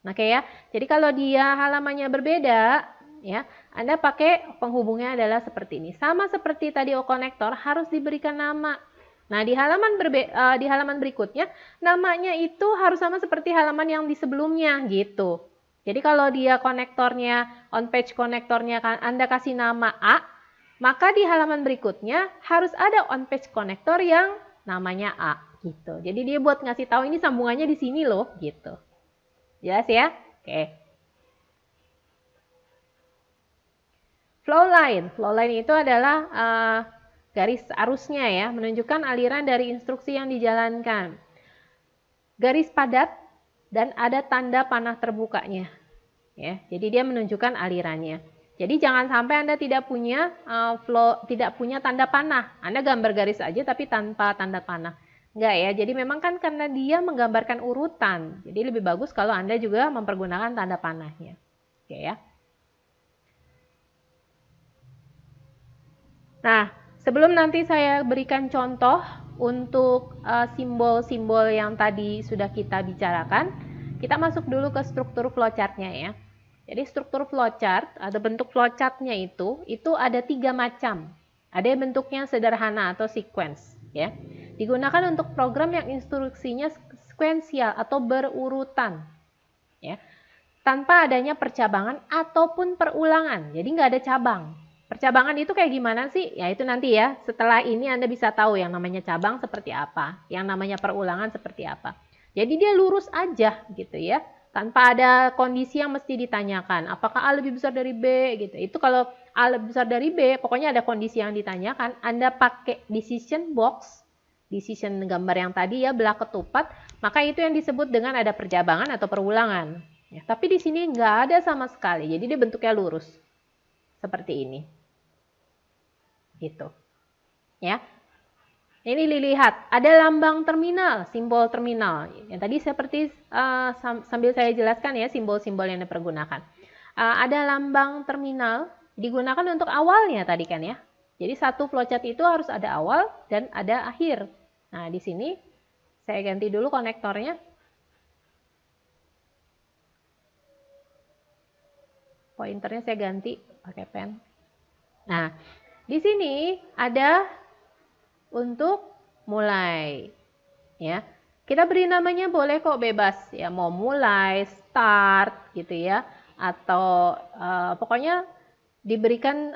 Oke ya. Jadi kalau dia halamannya berbeda, ya, Anda pakai penghubungnya adalah seperti ini. Sama seperti tadi konektor harus diberikan nama. Nah, di halaman berikutnya namanya itu harus sama seperti halaman yang di sebelumnya gitu. Jadi kalau dia konektornya, on-page konektornya Anda kasih nama A, maka di halaman berikutnya harus ada on-page konektor yang namanya A gitu. Jadi dia buat ngasih tahu ini sambungannya di sini loh gitu. Jelas ya? Oke. Flow line itu adalah garis arusnya ya, menunjukkan aliran dari instruksi yang dijalankan. Garis padat dan ada tanda panah terbukanya. Ya, jadi dia menunjukkan alirannya. Jadi jangan sampai Anda tidak punya tanda panah. Anda gambar garis aja tapi tanpa tanda panah. Enggak ya. Jadi memang kan karena dia menggambarkan urutan. Jadi lebih bagus kalau Anda juga mempergunakan tanda panahnya. Oke ya. Nah, sebelum nanti saya berikan contoh untuk simbol-simbol yang tadi sudah kita bicarakan, kita masuk dulu ke struktur flowchart-nya ya. Jadi struktur flowchart atau bentuk flowchart-nya itu ada 3 macam. Ada yang bentuknya sederhana atau sequence ya. Digunakan untuk program yang instruksinya sekuensial atau berurutan ya. Tanpa adanya percabangan ataupun perulangan. Jadi nggak ada cabang. Percabangan itu kayak gimana sih? Ya itu nanti ya. Setelah ini Anda bisa tahu yang namanya cabang seperti apa, yang namanya perulangan seperti apa. Jadi dia lurus aja gitu ya. Tanpa ada kondisi yang mesti ditanyakan. Apakah A lebih besar dari B gitu. Itu kalau A lebih besar dari B, pokoknya ada kondisi yang ditanyakan. Anda pakai decision box, decision gambar yang tadi ya, belah ketupat, maka itu yang disebut dengan ada percabangan atau perulangan. Ya, tapi di sini nggak ada sama sekali, jadi dia bentuknya lurus. seperti ini. Gitu. Ya. Ini dilihat, ada lambang terminal, simbol terminal. Yang tadi seperti sambil saya jelaskan ya simbol-simbol yang dipergunakan. Ada lambang terminal digunakan untuk awalnya tadi kan ya. Jadi satu flowchart itu harus ada awal dan ada akhir. Nah, di sini saya ganti dulu konektornya. Pointernya saya ganti pakai pen. Nah, di sini ada untuk mulai ya. Kita beri namanya boleh kok bebas ya, mau mulai, start gitu ya, atau pokoknya diberikan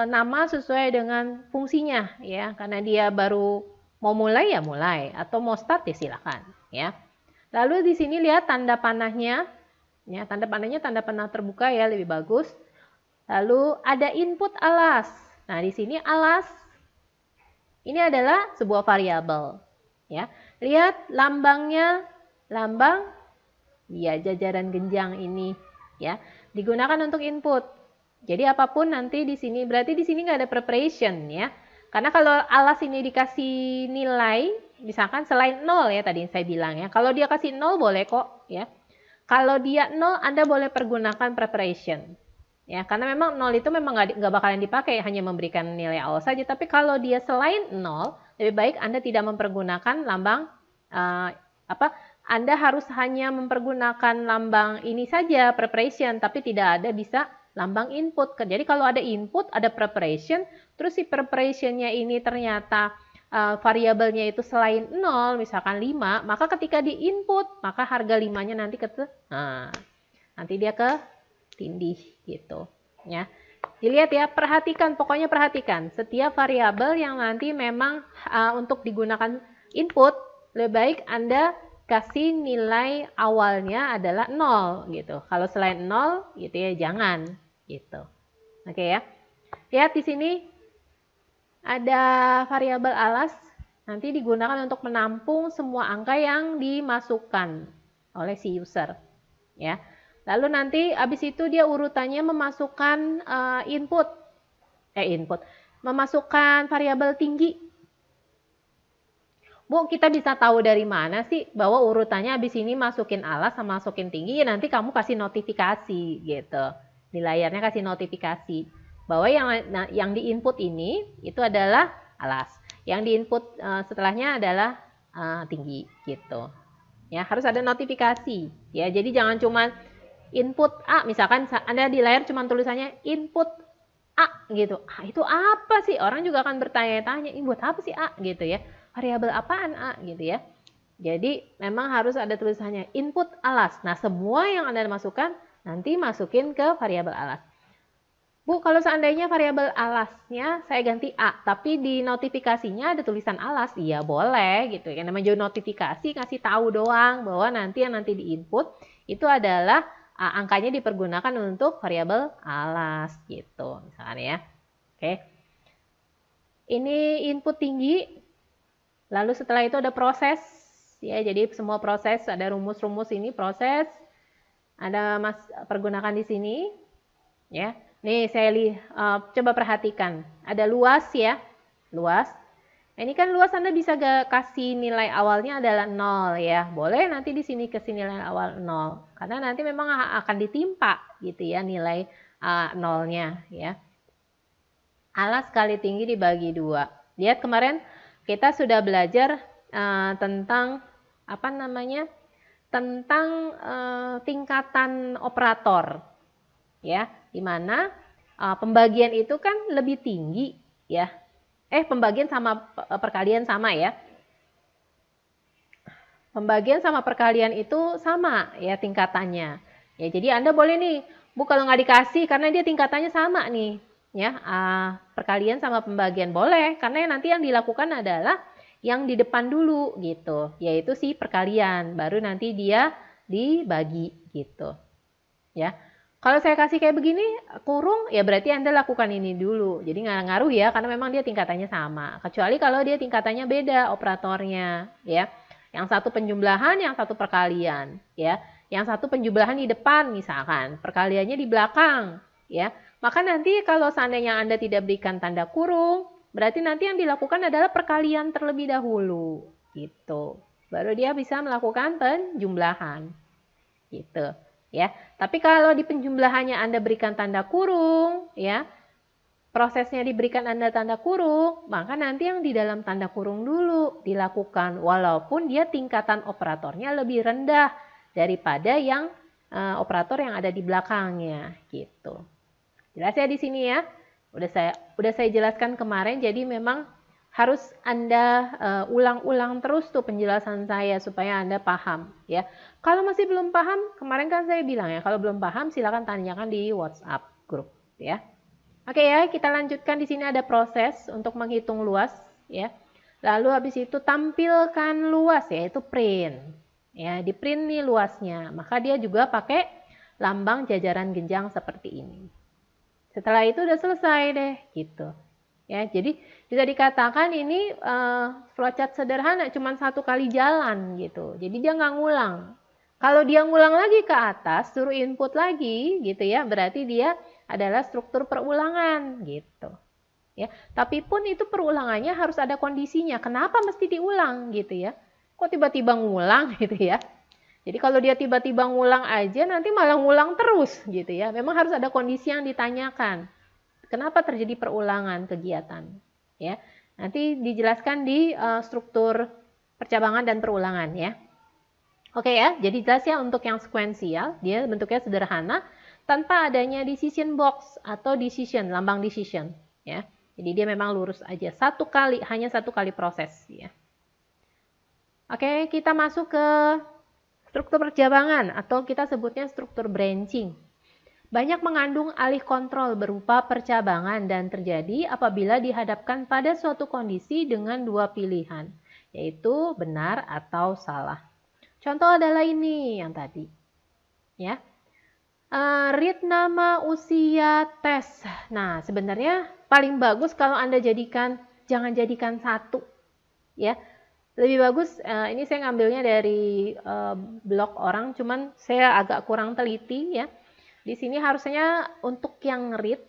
nama sesuai dengan fungsinya ya, karena dia baru mau mulai ya mulai, atau mau start ya silakan ya. Lalu di sini lihat tanda panahnya ya, tanda panahnya tanda panah terbuka ya, lebih bagus. Lalu ada input alas. Nah, di sini alas ini adalah sebuah variabel, ya. Lihat lambangnya, lambang, ya jajaran genjang ini, ya, digunakan untuk input. Jadi apapun nanti di sini, berarti di sini nggak ada preparation, ya. Karena kalau alas ini dikasih nilai, misalkan selain 0 ya tadi saya bilang ya. Kalau dia kasih 0 boleh kok, ya. Kalau dia 0, Anda boleh pergunakan preparation. Ya, karena memang 0 itu memang nggak bakalan dipakai, hanya memberikan nilai awal saja. Tapi kalau dia selain 0, lebih baik Anda tidak mempergunakan lambang Anda harus hanya mempergunakan lambang ini saja, preparation, tapi tidak ada bisa lambang input. Jadi kalau ada input, ada preparation, terus si preparationnya ini ternyata variabelnya itu selain 0, misalkan 5, maka ketika di input, maka harga 5-nya nanti nanti dia ke tindih gitu ya. Dilihat ya, perhatikan, pokoknya perhatikan setiap variabel yang nanti memang untuk digunakan input, lebih baik Anda kasih nilai awalnya adalah 0 gitu. Kalau selain 0 gitu ya jangan gitu. Oke ya. Lihat di sini ada variabel alas, nanti digunakan untuk menampung semua angka yang dimasukkan oleh si user ya. Lalu nanti habis itu dia urutannya memasukkan memasukkan variabel tinggi. Bu, kita bisa tahu dari mana sih bahwa urutannya habis ini masukin alas sama masukin tinggi? Ya nanti kamu kasih notifikasi gitu. Di layarnya kasih notifikasi bahwa yang di input ini itu adalah alas. Yang di input setelahnya adalah tinggi gitu. Ya, harus ada notifikasi ya. Jadi jangan cuma input A, misalkan Anda di layar cuma tulisannya input A gitu. Itu apa sih? Orang juga akan bertanya-tanya, ini buat apa sih A gitu ya? Variabel apaan A gitu ya? Jadi memang harus ada tulisannya input alas. Nah, semua yang Anda masukkan nanti masukin ke variabel alas. Bu, kalau seandainya variabel alasnya saya ganti A, tapi di notifikasinya ada tulisan alas, iya boleh gitu. Yang namanya notifikasi ngasih tahu doang bahwa nanti yang nanti di input itu adalah angkanya dipergunakan untuk variabel alas gitu misalkan ya. Oke. Ini input tinggi. Lalu setelah itu ada proses ya. Jadi semua proses ada rumus-rumus ini proses. Ada pergunakan di sini ya. Nih saya coba perhatikan. Ada luas ya. Luas. Ini kan luas Anda bisa kasih nilai awalnya adalah 0 ya. Boleh nanti di sini kasih nilai awal 0. Karena nanti memang akan ditimpa gitu ya nilai 0-nya ya. Alas kali tinggi dibagi 2. Lihat kemarin kita sudah belajar tentang tentang tingkatan operator ya. Dimana pembagian itu kan lebih tinggi ya. Pembagian sama perkalian sama ya. Pembagian sama perkalian itu sama ya tingkatannya. Ya, jadi Anda boleh nih, Bu kalau nggak dikasih karena dia tingkatannya sama nih. Ya, perkalian sama pembagian boleh karena nanti yang dilakukan adalah yang di depan dulu gitu, yaitu si perkalian, baru nanti dia dibagi gitu. Ya. Kalau saya kasih kayak begini, kurung, ya berarti Anda lakukan ini dulu. Jadi nggak ngaruh ya, karena memang dia tingkatannya sama. Kecuali kalau dia tingkatannya beda operatornya, ya. Yang satu penjumlahan, yang satu perkalian, ya. Yang satu penjumlahan di depan misalkan, perkaliannya di belakang, ya. Maka nanti kalau seandainya Anda tidak berikan tanda kurung, berarti nanti yang dilakukan adalah perkalian terlebih dahulu, gitu. Baru dia bisa melakukan penjumlahan, gitu. Ya, tapi kalau di penjumlahannya Anda berikan tanda kurung, ya, prosesnya diberikan Anda tanda kurung, maka nanti yang di dalam tanda kurung dulu dilakukan, walaupun dia tingkatan operatornya lebih rendah daripada yang operator yang ada di belakangnya, gitu. Jelas ya di sini ya? Udah saya jelaskan kemarin, jadi memang harus Anda ulang-ulang terus tuh penjelasan saya supaya Anda paham ya. Kalau masih belum paham, kemarin kan saya bilang ya, kalau belum paham silakan tanyakan di WhatsApp grup ya. Oke ya, kita lanjutkan. Di sini ada proses untuk menghitung luas ya. Lalu habis itu tampilkan luas, yaitu print. Ya, di print nih luasnya. Maka dia juga pakai lambang jajaran genjang seperti ini. Setelah itu udah selesai deh, gitu. Ya, jadi bisa dikatakan ini flowchart sederhana, cuma satu kali jalan gitu. Jadi dia nggak ngulang. Kalau dia ngulang lagi ke atas, suruh input lagi gitu ya, berarti dia adalah struktur perulangan gitu. Ya, tapi pun itu perulangannya harus ada kondisinya. Kenapa mesti diulang gitu ya? Kok tiba-tiba ngulang gitu ya? Jadi kalau dia tiba-tiba ngulang aja nanti malah ngulang terus gitu ya. Memang harus ada kondisi yang ditanyakan. Kenapa terjadi perulangan kegiatan? Ya, nanti dijelaskan di struktur percabangan dan perulangan ya. Oke ya, jadi jelas ya untuk yang sekuensial, dia bentuknya sederhana tanpa adanya decision box atau decision, lambang decision ya. Jadi dia memang lurus aja hanya satu kali proses ya. Oke, kita masuk ke struktur percabangan atau kita sebutnya struktur branching. Banyak mengandung alih kontrol berupa percabangan dan terjadi apabila dihadapkan pada suatu kondisi dengan dua pilihan, yaitu benar atau salah. Contoh adalah ini yang tadi. Ya. Read nama, usia, tes. Nah, sebenarnya paling bagus kalau Anda jangan jadikan satu. Ya. Lebih bagus, ini saya ngambilnya dari blog orang, cuman saya agak kurang teliti ya. Di sini harusnya untuk yang read,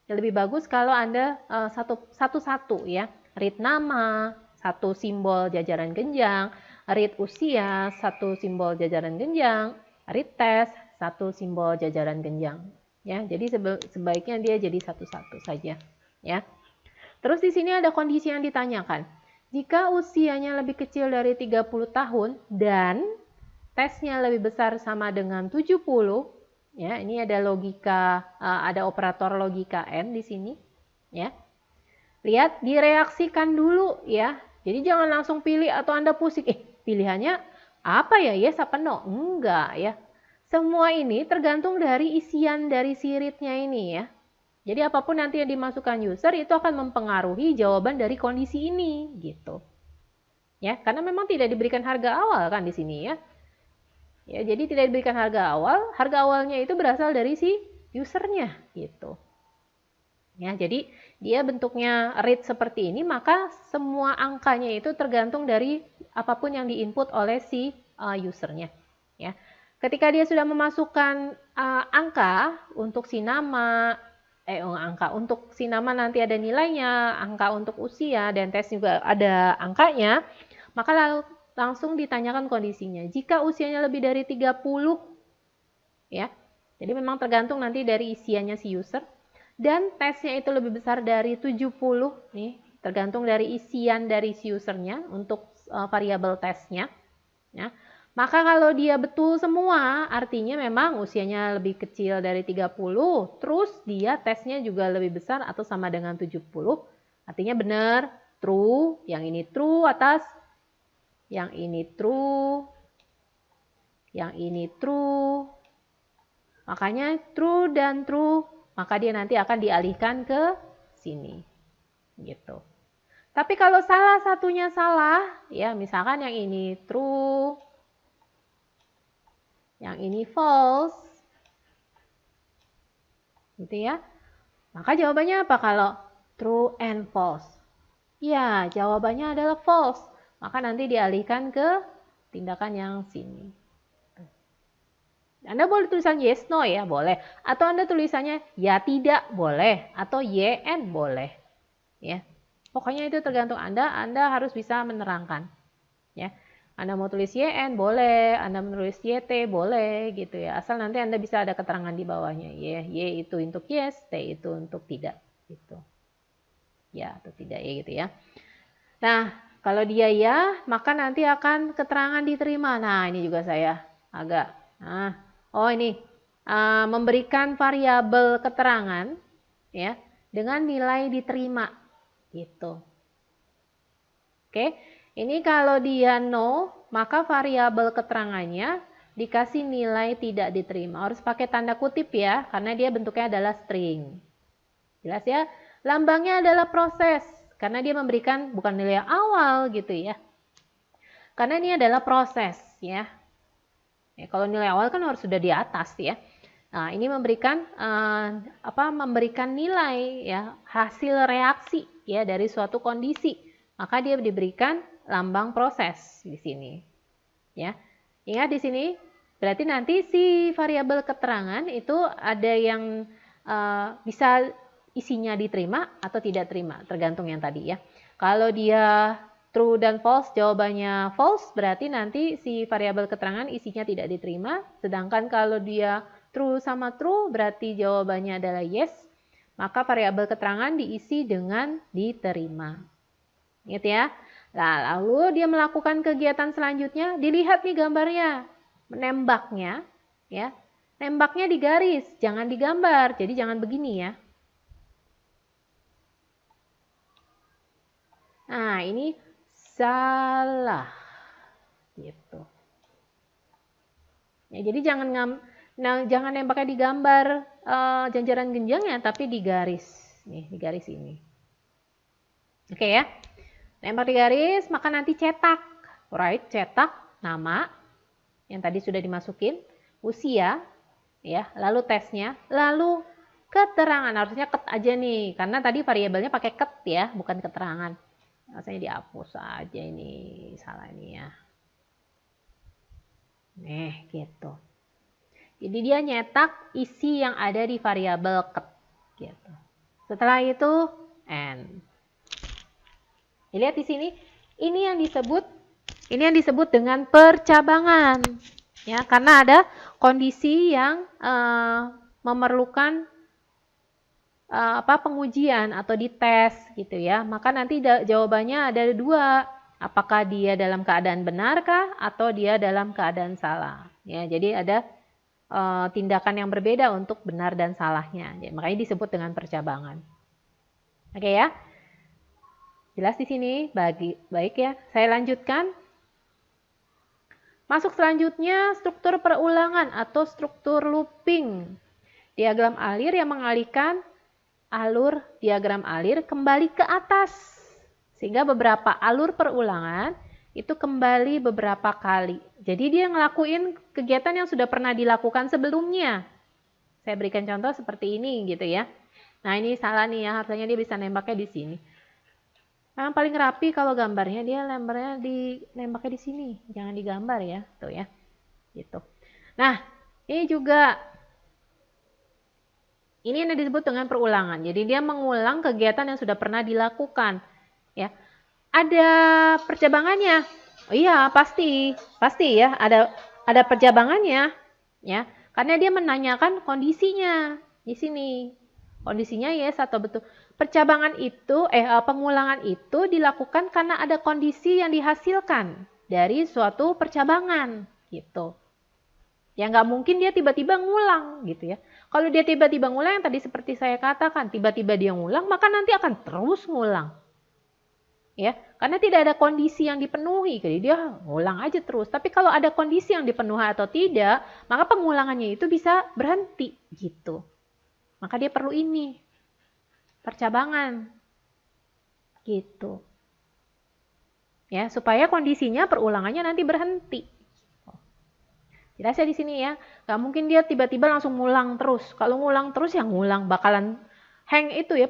lebih bagus kalau Anda satu-satu ya. Read nama, satu simbol jajaran genjang, read usia, satu simbol jajaran genjang, read tes, satu simbol jajaran genjang. Ya, jadi sebaiknya dia jadi satu-satu saja. Ya. Terus di sini ada kondisi yang ditanyakan. Jika usianya lebih kecil dari 30 tahun dan tesnya lebih besar sama dengan 70, ya, ini ada logika, ada operator logika N di sini, ya. Lihat, direaksikan dulu ya. Jadi jangan langsung pilih atau Anda pusing. Pilihannya apa ya? Yes apa no? Enggak ya. Semua ini tergantung dari isian dari siritnya ini ya. Jadi apapun nanti yang dimasukkan user itu akan mempengaruhi jawaban dari kondisi ini gitu. Ya, karena memang tidak diberikan harga awal kan di sini ya. Ya, jadi tidak diberikan harga awalnya itu berasal dari si usernya gitu. Ya, jadi dia bentuknya read seperti ini, maka semua angkanya itu tergantung dari apapun yang diinput oleh si usernya. Ya, ketika dia sudah memasukkan angka untuk si nama, untuk si nama nanti ada nilainya, angka untuk usia dan tes juga ada angkanya, maka langsung ditanyakan kondisinya. Jika usianya lebih dari 30, ya, jadi memang tergantung nanti dari isiannya si user. Dan tesnya itu lebih besar dari 70, nih, tergantung dari isian dari si usernya untuk variabel tesnya. Ya. Maka kalau dia betul semua, artinya memang usianya lebih kecil dari 30, terus dia tesnya juga lebih besar atau sama dengan 70, artinya benar, true, yang ini true atas, yang ini true, yang ini true. Makanya true dan true, maka dia nanti akan dialihkan ke sini. Gitu. Tapi kalau salah satunya salah, ya misalkan yang ini true, yang ini false, gitu ya. Maka jawabannya apa kalau true and false? Ya, jawabannya adalah false. Maka nanti dialihkan ke tindakan yang sini. Anda boleh tulisan yes, no ya, boleh. Atau Anda tulisannya ya, tidak, boleh. Atau YN, boleh. Ya. Pokoknya itu tergantung Anda harus bisa menerangkan. Ya. Anda mau tulis YN, boleh. Anda menulis YT, boleh gitu ya. Asal nanti Anda bisa ada keterangan di bawahnya. Y itu untuk yes, T itu untuk tidak. Gitu. Ya atau tidak ya gitu ya. Nah, kalau dia ya, maka nanti akan keterangan diterima. Nah, ini juga saya agak. Oh ini memberikan variabel keterangan ya dengan nilai diterima gitu. Oke, ini kalau dia no, maka variabel keterangannya dikasih nilai tidak diterima. Harus pakai tanda kutip ya, karena dia bentuknya adalah string. Jelas ya? Lambangnya adalah proses, karena dia memberikan bukan nilai awal gitu ya. Karena ini adalah proses ya. Kalau nilai awal kan harus sudah di atas ya. Nah, ini memberikan memberikan nilai ya, hasil reaksi ya dari suatu kondisi. Maka dia diberikan lambang proses di sini. Ya. Ingat di sini berarti nanti si variabel keterangan itu ada yang bisa isinya diterima atau tidak terima, tergantung yang tadi ya. Kalau dia true dan false, jawabannya false, berarti nanti si variabel keterangan isinya tidak diterima. Sedangkan kalau dia true sama true, berarti jawabannya adalah yes. Maka variabel keterangan diisi dengan diterima. Ingat ya. Nah, lalu dia melakukan kegiatan selanjutnya, dilihat nih gambarnya. Menembaknya, ya. Nembaknya di garis, jangan digambar. Jadi jangan begini ya. Nah, ini salah. Gitu. Ya, jadi jangan nembaknya di gambar janjaran genjangnya, tapi di garis. Nih, di garis ini. Oke ya. Nembak di garis, maka nanti cetak. Right, cetak nama yang tadi sudah dimasukin, usia ya, lalu tesnya, lalu keterangan. Harusnya ket aja nih, karena tadi variabelnya pakai ket ya, bukan keterangan. Rasanya dihapus aja ini, salah ini ya. Nih, gitu. Jadi dia nyetak isi yang ada di variabel ket gitu. Setelah itu and. Lihat di sini, ini yang disebut dengan percabangan. Ya, karena ada kondisi yang memerlukan pengujian atau dites gitu ya. Maka nanti jawabannya ada dua. Apakah dia dalam keadaan benarkah atau dia dalam keadaan salah. Ya, jadi ada tindakan yang berbeda untuk benar dan salahnya. Ya, makanya disebut dengan percabangan. Oke ya. Jelas di sini? Baik ya. Saya lanjutkan. Masuk selanjutnya struktur perulangan atau struktur looping. Diagram alir yang mengalihkan alur diagram alir kembali ke atas. Sehingga beberapa alur perulangan itu kembali beberapa kali. Jadi dia ngelakuin kegiatan yang sudah pernah dilakukan sebelumnya. Saya berikan contoh seperti ini gitu ya. Nah ini salah nih ya, harusnya dia bisa nembaknya di sini. Yang paling rapi kalau gambarnya dia nembaknya di sini, jangan digambar ya, tuh ya, gitu. Nah, ini juga ini yang disebut dengan perulangan. Jadi dia mengulang kegiatan yang sudah pernah dilakukan, ya. Ada percabangannya, oh, iya pasti ya, ada percabangannya, ya, karena dia menanyakan kondisinya di sini, kondisinya yes atau betul. Percabangan itu, pengulangan itu dilakukan karena ada kondisi yang dihasilkan dari suatu percabangan, gitu. Ya nggak mungkin dia tiba-tiba ngulang, gitu ya. Kalau dia tiba-tiba ngulang, yang tadi seperti saya katakan, tiba-tiba dia ngulang, maka nanti akan terus ngulang. Ya, karena tidak ada kondisi yang dipenuhi, jadi dia ngulang aja terus. Tapi kalau ada kondisi yang dipenuhi atau tidak, maka pengulangannya itu bisa berhenti, gitu. Maka dia perlu ini. Percabangan gitu ya, supaya kondisinya perulangannya nanti berhenti. Jelas ya di sini ya, nggak mungkin dia tiba-tiba langsung ngulang terus. Kalau ngulang terus ya ngulang bakalan hang itu ya,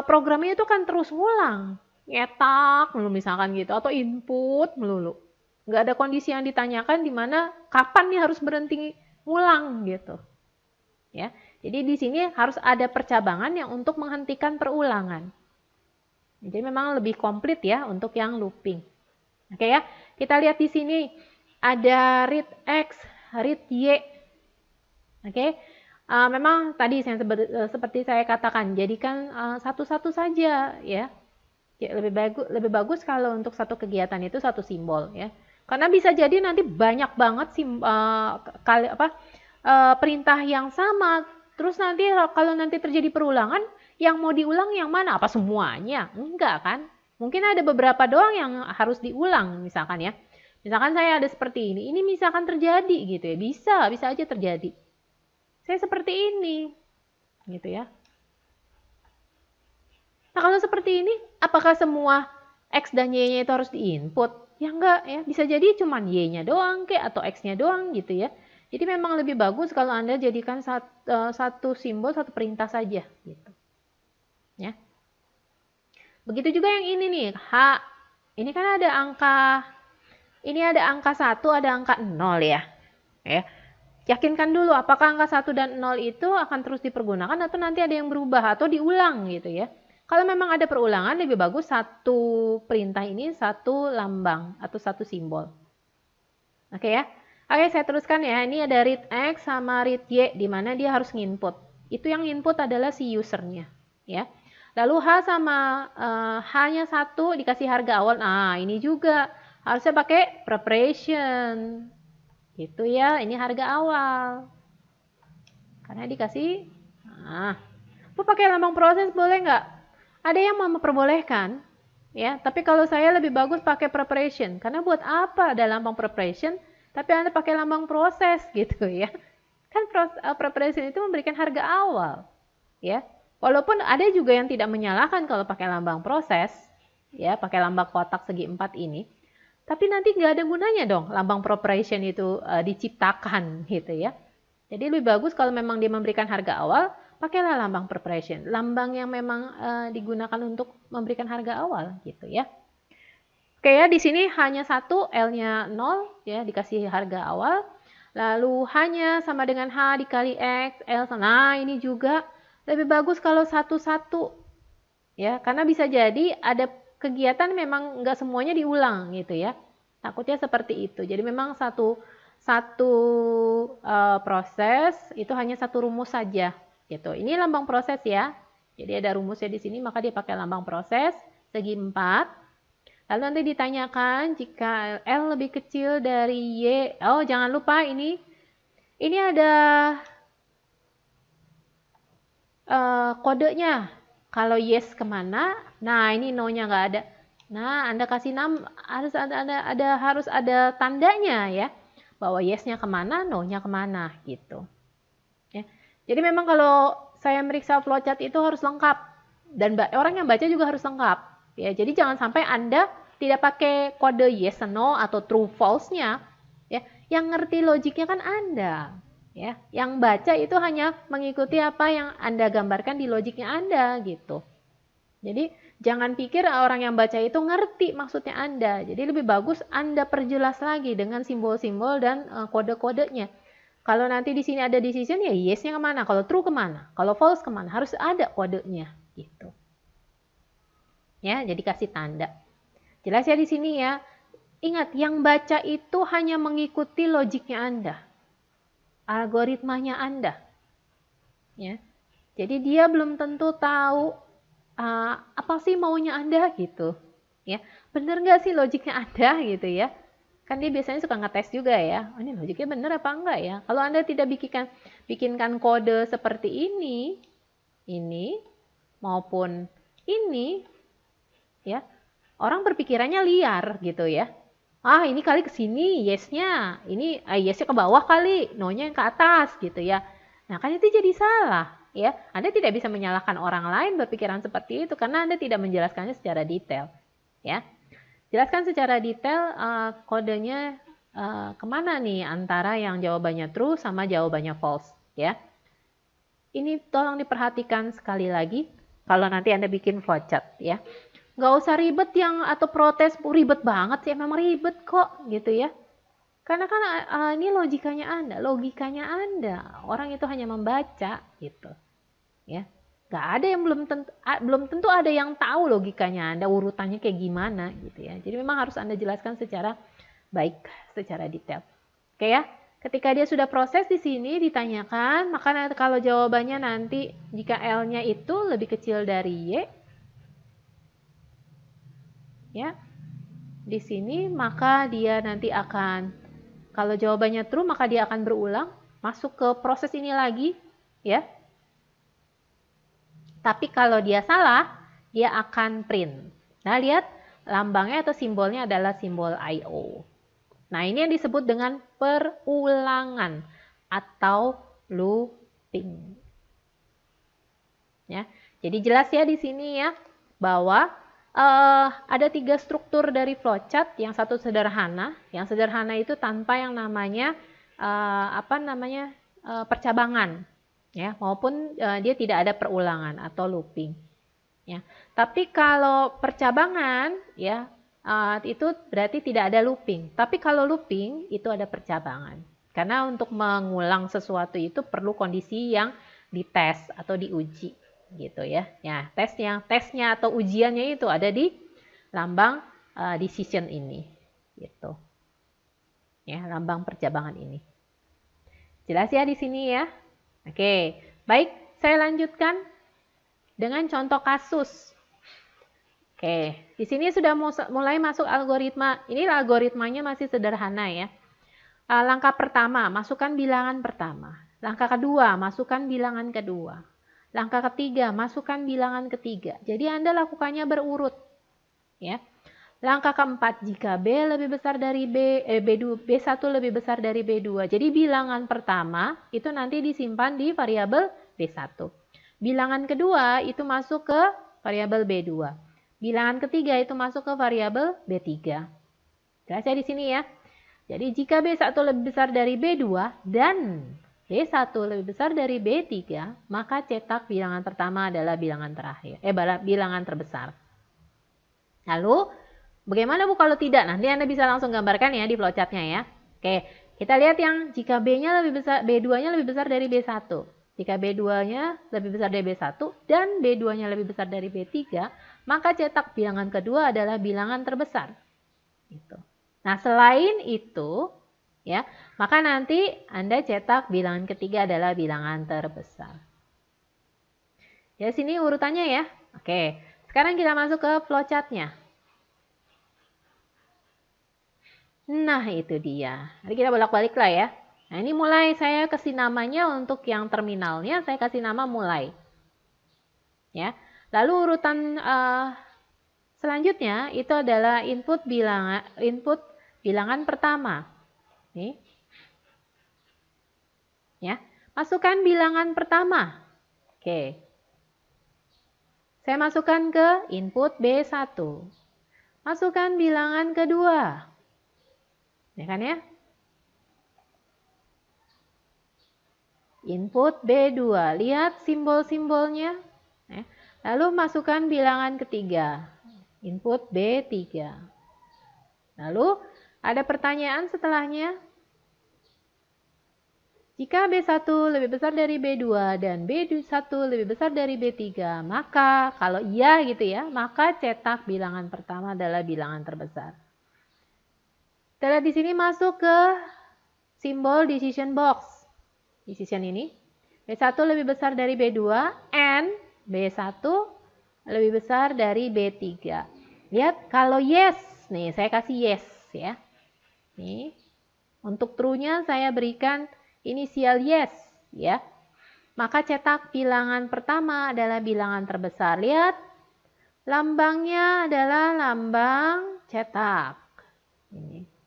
programnya itu kan terus ngulang, nyetak melulu misalkan gitu, atau input melulu. Nggak ada kondisi yang ditanyakan di mana kapan nih harus berhenti ulang gitu. Ya. Jadi di sini harus ada percabangan yang untuk menghentikan perulangan. Jadi memang lebih komplit ya untuk yang looping. Oke ya, kita lihat di sini ada read X, read Y. Oke, memang tadi seperti saya katakan, jadikan satu-satu saja ya. Lebih bagus kalau untuk satu kegiatan itu satu simbol ya. Karena bisa jadi nanti banyak banget perintah yang sama. Terus nanti kalau nanti terjadi perulangan, yang mau diulang yang mana? Apa semuanya? Enggak kan? Mungkin ada beberapa doang yang harus diulang misalkan ya. Misalkan saya ada seperti ini misalkan terjadi gitu ya. Bisa aja terjadi. Saya seperti ini. Gitu ya. Nah, kalau seperti ini, apakah semua X dan Y-nya itu harus diinput? Ya enggak ya, bisa jadi cuman Y-nya doang atau X-nya doang gitu ya. Jadi memang lebih bagus kalau Anda jadikan satu simbol, satu perintah saja gitu. Ya. Begitu juga yang ini nih, H. Ini kan ada angka 1, ada angka 0 ya. Ya. Yakinkan dulu apakah angka 1 dan 0 itu akan terus dipergunakan atau nanti ada yang berubah atau diulang gitu ya. Kalau memang ada perulangan, lebih bagus satu perintah ini satu lambang atau satu simbol. Oke ya. Oke, saya teruskan ya. Ini ada read X sama read Y, di mana dia harus nginput. Itu yang input adalah si usernya. Ya. Lalu H sama H-nya 1 dikasih harga awal. Nah, ini juga harusnya pakai preparation. Gitu ya, ini harga awal. Karena dikasih, nah, pakai lambang proses boleh nggak? Ada yang mau memperbolehkan, ya. Tapi kalau saya lebih bagus pakai preparation. Karena buat apa ada lambang preparation? Tapi Anda pakai lambang proses gitu ya. Kan preparation itu memberikan harga awal. Ya. Walaupun ada juga yang tidak menyalahkan kalau pakai lambang proses. Ya, pakai lambang kotak segi 4 ini. Tapi nanti nggak ada gunanya dong lambang preparation itu diciptakan gitu ya. Jadi lebih bagus kalau memang dia memberikan harga awal, pakailah lambang preparation. Lambang yang memang digunakan untuk memberikan harga awal gitu ya. Oke ya, di sini hanya 1, L-nya 0 ya, dikasih harga awal. Lalu H-nya sama dengan H dikali X, L sama. Nah, ini juga lebih bagus kalau satu-satu. Ya, karena bisa jadi ada kegiatan memang nggak semuanya diulang gitu ya. Takutnya seperti itu. Jadi memang satu proses itu hanya satu rumus saja gitu. Ini lambang proses ya. Jadi ada rumusnya di sini, maka dia pakai lambang proses segi 4. Lalu nanti ditanyakan jika L lebih kecil dari Y. Oh, jangan lupa ini ada kodenya. Kalau yes kemana? Nah, ini no-nya nggak ada. Nah, Anda kasih harus ada tandanya ya. Bahwa yes-nya kemana, no-nya kemana gitu. Ya. Jadi memang kalau saya meriksa flowchart itu harus lengkap. Dan orang yang baca juga harus lengkap. Ya, jadi jangan sampai Anda tidak pakai kode yes and no atau true false-nya. Ya, yang ngerti logiknya kan Anda. Ya, yang baca itu hanya mengikuti apa yang Anda gambarkan di logiknya Anda gitu. Jadi jangan pikir orang yang baca itu ngerti maksudnya Anda. Jadi lebih bagus Anda perjelas lagi dengan simbol-simbol dan kode-kodenya. Kalau nanti di sini ada decision ya yes-nya kemana, kalau true kemana, kalau false kemana, harus ada kodenya gitu. Ya, jadi kasih tanda. Jelas ya di sini ya. Ingat, yang baca itu hanya mengikuti logiknya Anda. Algoritmanya Anda. Ya. Jadi dia belum tentu tahu apa sih maunya Anda gitu. Ya. Benar nggak sih logiknya Anda gitu ya. Kan dia biasanya suka ngetes juga ya. Oh, ini logiknya benar apa enggak ya? Kalau Anda tidak bikinkan kode seperti ini maupun ini ya, orang berpikirannya liar gitu ya. Ah, ini kali ke sini yes-nya, ini yes-nya ke bawah kali, no-nya yang ke atas gitu ya. Nah, kan itu jadi salah ya. Anda tidak bisa menyalahkan orang lain berpikiran seperti itu karena Anda tidak menjelaskannya secara detail ya. Jelaskan secara detail kodenya kemana nih antara yang jawabannya true sama jawabannya false ya. Ini tolong diperhatikan sekali lagi kalau nanti Anda bikin flowchart ya. Nggak usah ribet atau protes, ribet banget sih, memang ribet kok gitu ya. Karena kan ini logikanya Anda. Orang itu hanya membaca gitu. Ya. Nggak ada yang belum tentu ada yang tahu logikanya Anda, urutannya kayak gimana gitu ya. Jadi memang harus Anda jelaskan secara baik, secara detail. Oke ya. Ketika dia sudah proses di sini ditanyakan, maka kalau jawabannya nanti jika L-nya itu lebih kecil dari Y, ya, di sini maka dia nanti akan, kalau jawabannya true maka dia akan berulang masuk ke proses ini lagi, ya. Tapi kalau dia salah, dia akan print. Nah, lihat lambangnya atau simbolnya adalah simbol IO. Nah, ini yang disebut dengan perulangan atau looping. Ya, jadi jelas ya di sini ya bahwa ada 3 struktur dari flowchart. Yang satu sederhana, yang sederhana itu tanpa yang namanya percabangan, ya, maupun dia tidak ada perulangan atau looping. Ya, tapi kalau percabangan, ya, itu berarti tidak ada looping. Tapi kalau looping itu ada percabangan. Karena untuk mengulang sesuatu itu perlu kondisi yang dites atau diuji, gitu ya. Ya, tesnya atau ujiannya itu ada di lambang decision ini, gitu. Ya, lambang percabangan ini. Jelas ya di sini ya. Oke, baik, saya lanjutkan dengan contoh kasus. Oke, di sini sudah mulai masuk algoritma. Ini algoritmanya masih sederhana ya. Langkah pertama, masukkan bilangan pertama. Langkah kedua, masukkan bilangan kedua. Langkah ketiga, masukkan bilangan ketiga. Jadi Anda lakukannya berurut. Ya. Langkah keempat, jika B lebih besar dari B1 lebih besar dari B2. Jadi bilangan pertama itu nanti disimpan di variabel B1. Bilangan kedua itu masuk ke variabel B2. Bilangan ketiga itu masuk ke variabel B3. Jelas ya di sini ya. Jadi jika B1 lebih besar dari B2 dan B1 lebih besar dari B3, maka cetak bilangan pertama adalah bilangan terakhir, bilangan terbesar. Lalu bagaimana Bu kalau tidak? Nanti Anda bisa langsung gambarkan ya di flowchartnya ya. Oke, kita lihat yang jika B-nya lebih besar, B2-nya lebih besar dari B1. Jika B2-nya lebih besar dari B1 dan B2-nya lebih besar dari B3, maka cetak bilangan kedua adalah bilangan terbesar. Gitu. Nah, selain itu, ya, maka nanti Anda cetak bilangan ketiga adalah bilangan terbesar. Ya, sini urutannya ya. Oke, sekarang kita masuk ke flowchartnya. Nah, itu dia. Nanti kita bolak-balik lah ya. Nah, ini mulai saya kasih namanya untuk yang terminalnya, saya kasih nama mulai. Ya. Lalu urutan selanjutnya itu adalah input bilangan pertama. Nih. Ya. Masukkan bilangan pertama. Oke. Saya masukkan ke input B1. Masukkan bilangan kedua. Ya kan ya? Input B2, lihat simbol-simbolnya. Lalu masukkan bilangan ketiga, input B3. Lalu ada pertanyaan setelahnya. Jika B1 lebih besar dari B2 dan B1 lebih besar dari B3, maka kalau iya gitu ya, maka cetak bilangan pertama adalah bilangan terbesar. Kita lihat di sini masuk ke simbol decision box. Decision ini, B1 lebih besar dari B2 and B1 lebih besar dari B3. Lihat kalau yes, nih saya kasih yes ya. Nih, untuk true-nya saya berikan inisial yes ya. Maka cetak bilangan pertama adalah bilangan terbesar. Lihat, lambangnya adalah lambang cetak. Ini.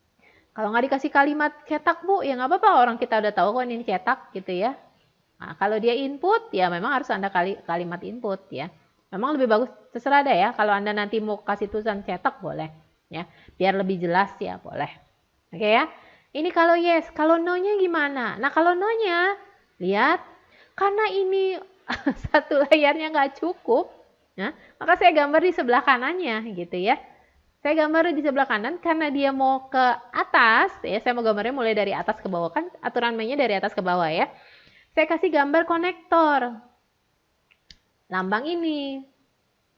Kalau nggak dikasih kalimat cetak Bu, ya nggak apa-apa, orang kita udah tahu kok ini cetak gitu ya. Nah, kalau dia input, ya memang harus Anda kalimat input ya. Memang lebih bagus, terserah deh ya, kalau Anda nanti mau kasih tulisan cetak boleh ya, biar lebih jelas ya boleh. Oke ya, ini kalau yes, kalau no-nya gimana? Nah kalau no-nya, lihat, karena ini satu layarnya nggak cukup, ya, maka saya gambar di sebelah kanannya gitu ya. Saya gambar di sebelah kanan karena dia mau ke atas, ya saya mau gambarnya mulai dari atas ke bawah, kan aturan mainnya dari atas ke bawah ya. Saya kasih gambar konektor. Lambang ini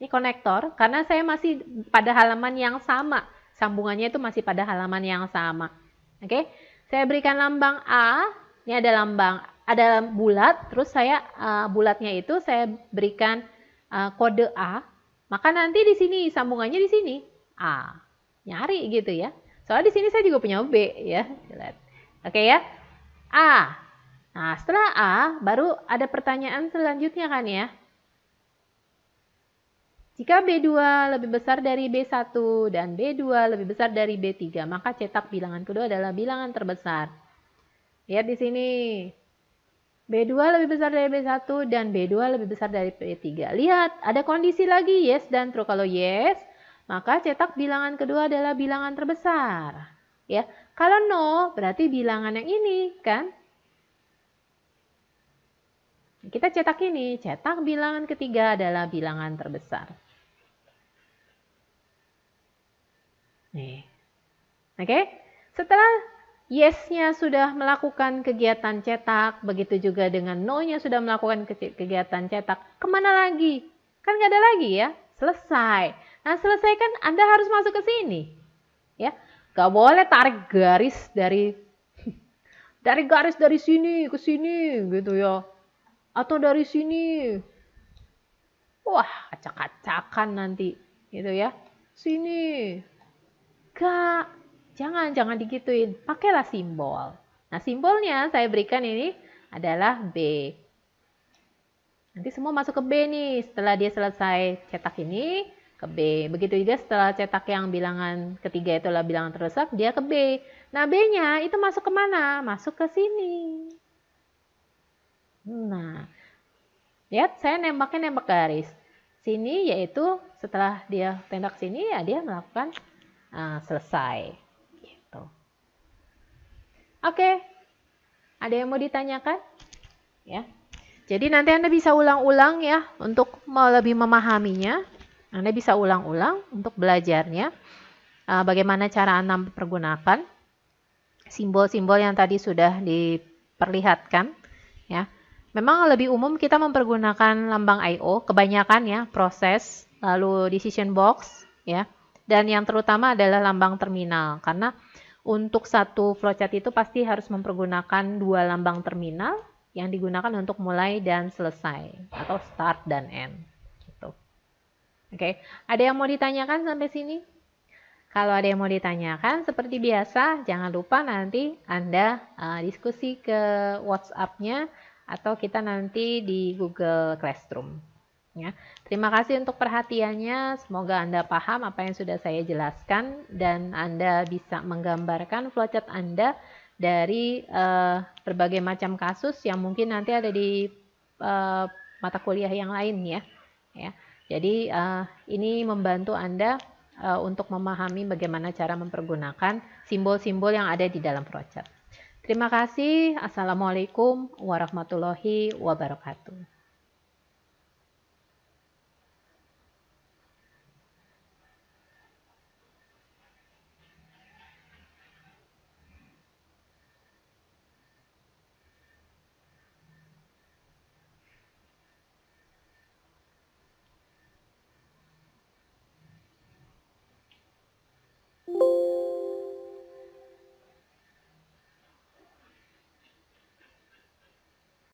konektor karena saya masih pada halaman yang sama. Sambungannya itu masih pada halaman yang sama. Oke, saya berikan lambang A. Ini ada lambang, ada bulat. Terus saya bulatnya itu saya berikan kode A. Maka nanti di sini sambungannya di sini A. Nyari gitu ya. Soalnya di sini saya juga punya B ya. Oke ya. A. Nah, setelah A baru ada pertanyaan selanjutnya kan ya. Jika B2 lebih besar dari B1 dan B2 lebih besar dari B3, maka cetak bilangan kedua adalah bilangan terbesar. Lihat di sini. B2 lebih besar dari B1 dan B2 lebih besar dari B3. Lihat, ada kondisi lagi yes dan true. Kalau yes, maka cetak bilangan kedua adalah bilangan terbesar. Ya, kalau no, berarti bilangan yang ini, kan? Kita cetak ini, cetak bilangan ketiga adalah bilangan terbesar. Nih. Oke, setelah yes-nya sudah melakukan kegiatan cetak, begitu juga dengan no-nya sudah melakukan kegiatan cetak, kemana lagi? Kan nggak ada lagi ya, selesai. Nah, selesai kan Anda harus masuk ke sini. Ya, nggak boleh tarik garis dari garis dari sini ke sini gitu ya. Atau dari sini. Wah, acak-acakan nanti gitu ya. Sini. Gak, jangan digituin. Pakailah simbol. Nah, simbolnya saya berikan ini adalah B. Nanti semua masuk ke B nih. Setelah dia selesai cetak ini, ke B. Begitu juga setelah cetak yang bilangan ketiga itulah bilangan terbesar, dia ke B. Nah, B-nya itu masuk ke mana? Masuk ke sini. Nah, lihat saya nembak garis. Sini yaitu setelah dia tembak sini ya dia melakukan selesai. Gitu. Oke, ada yang mau ditanyakan? Ya. Jadi nanti Anda bisa ulang-ulang ya untuk lebih memahaminya. Anda bisa ulang-ulang untuk belajarnya. Bagaimana cara Anda mempergunakan simbol-simbol yang tadi sudah diperlihatkan. Ya. Memang lebih umum kita mempergunakan lambang I/O, kebanyakan ya, proses, lalu decision box, ya. Dan yang terutama adalah lambang terminal, karena untuk satu flowchart itu pasti harus mempergunakan dua lambang terminal yang digunakan untuk mulai dan selesai, atau start dan end. Gitu. Oke, ada yang mau ditanyakan sampai sini? Kalau ada yang mau ditanyakan, seperti biasa, jangan lupa nanti Anda diskusi ke WhatsApp-nya, atau kita nanti di Google Classroom. Ya. Terima kasih untuk perhatiannya. Semoga Anda paham apa yang sudah saya jelaskan dan Anda bisa menggambarkan flowchart Anda dari berbagai macam kasus yang mungkin nanti ada di mata kuliah yang lain ya. Jadi ini membantu Anda untuk memahami bagaimana cara mempergunakan simbol-simbol yang ada di dalam flowchart. Terima kasih. Assalamualaikum warahmatullahi wabarakatuh.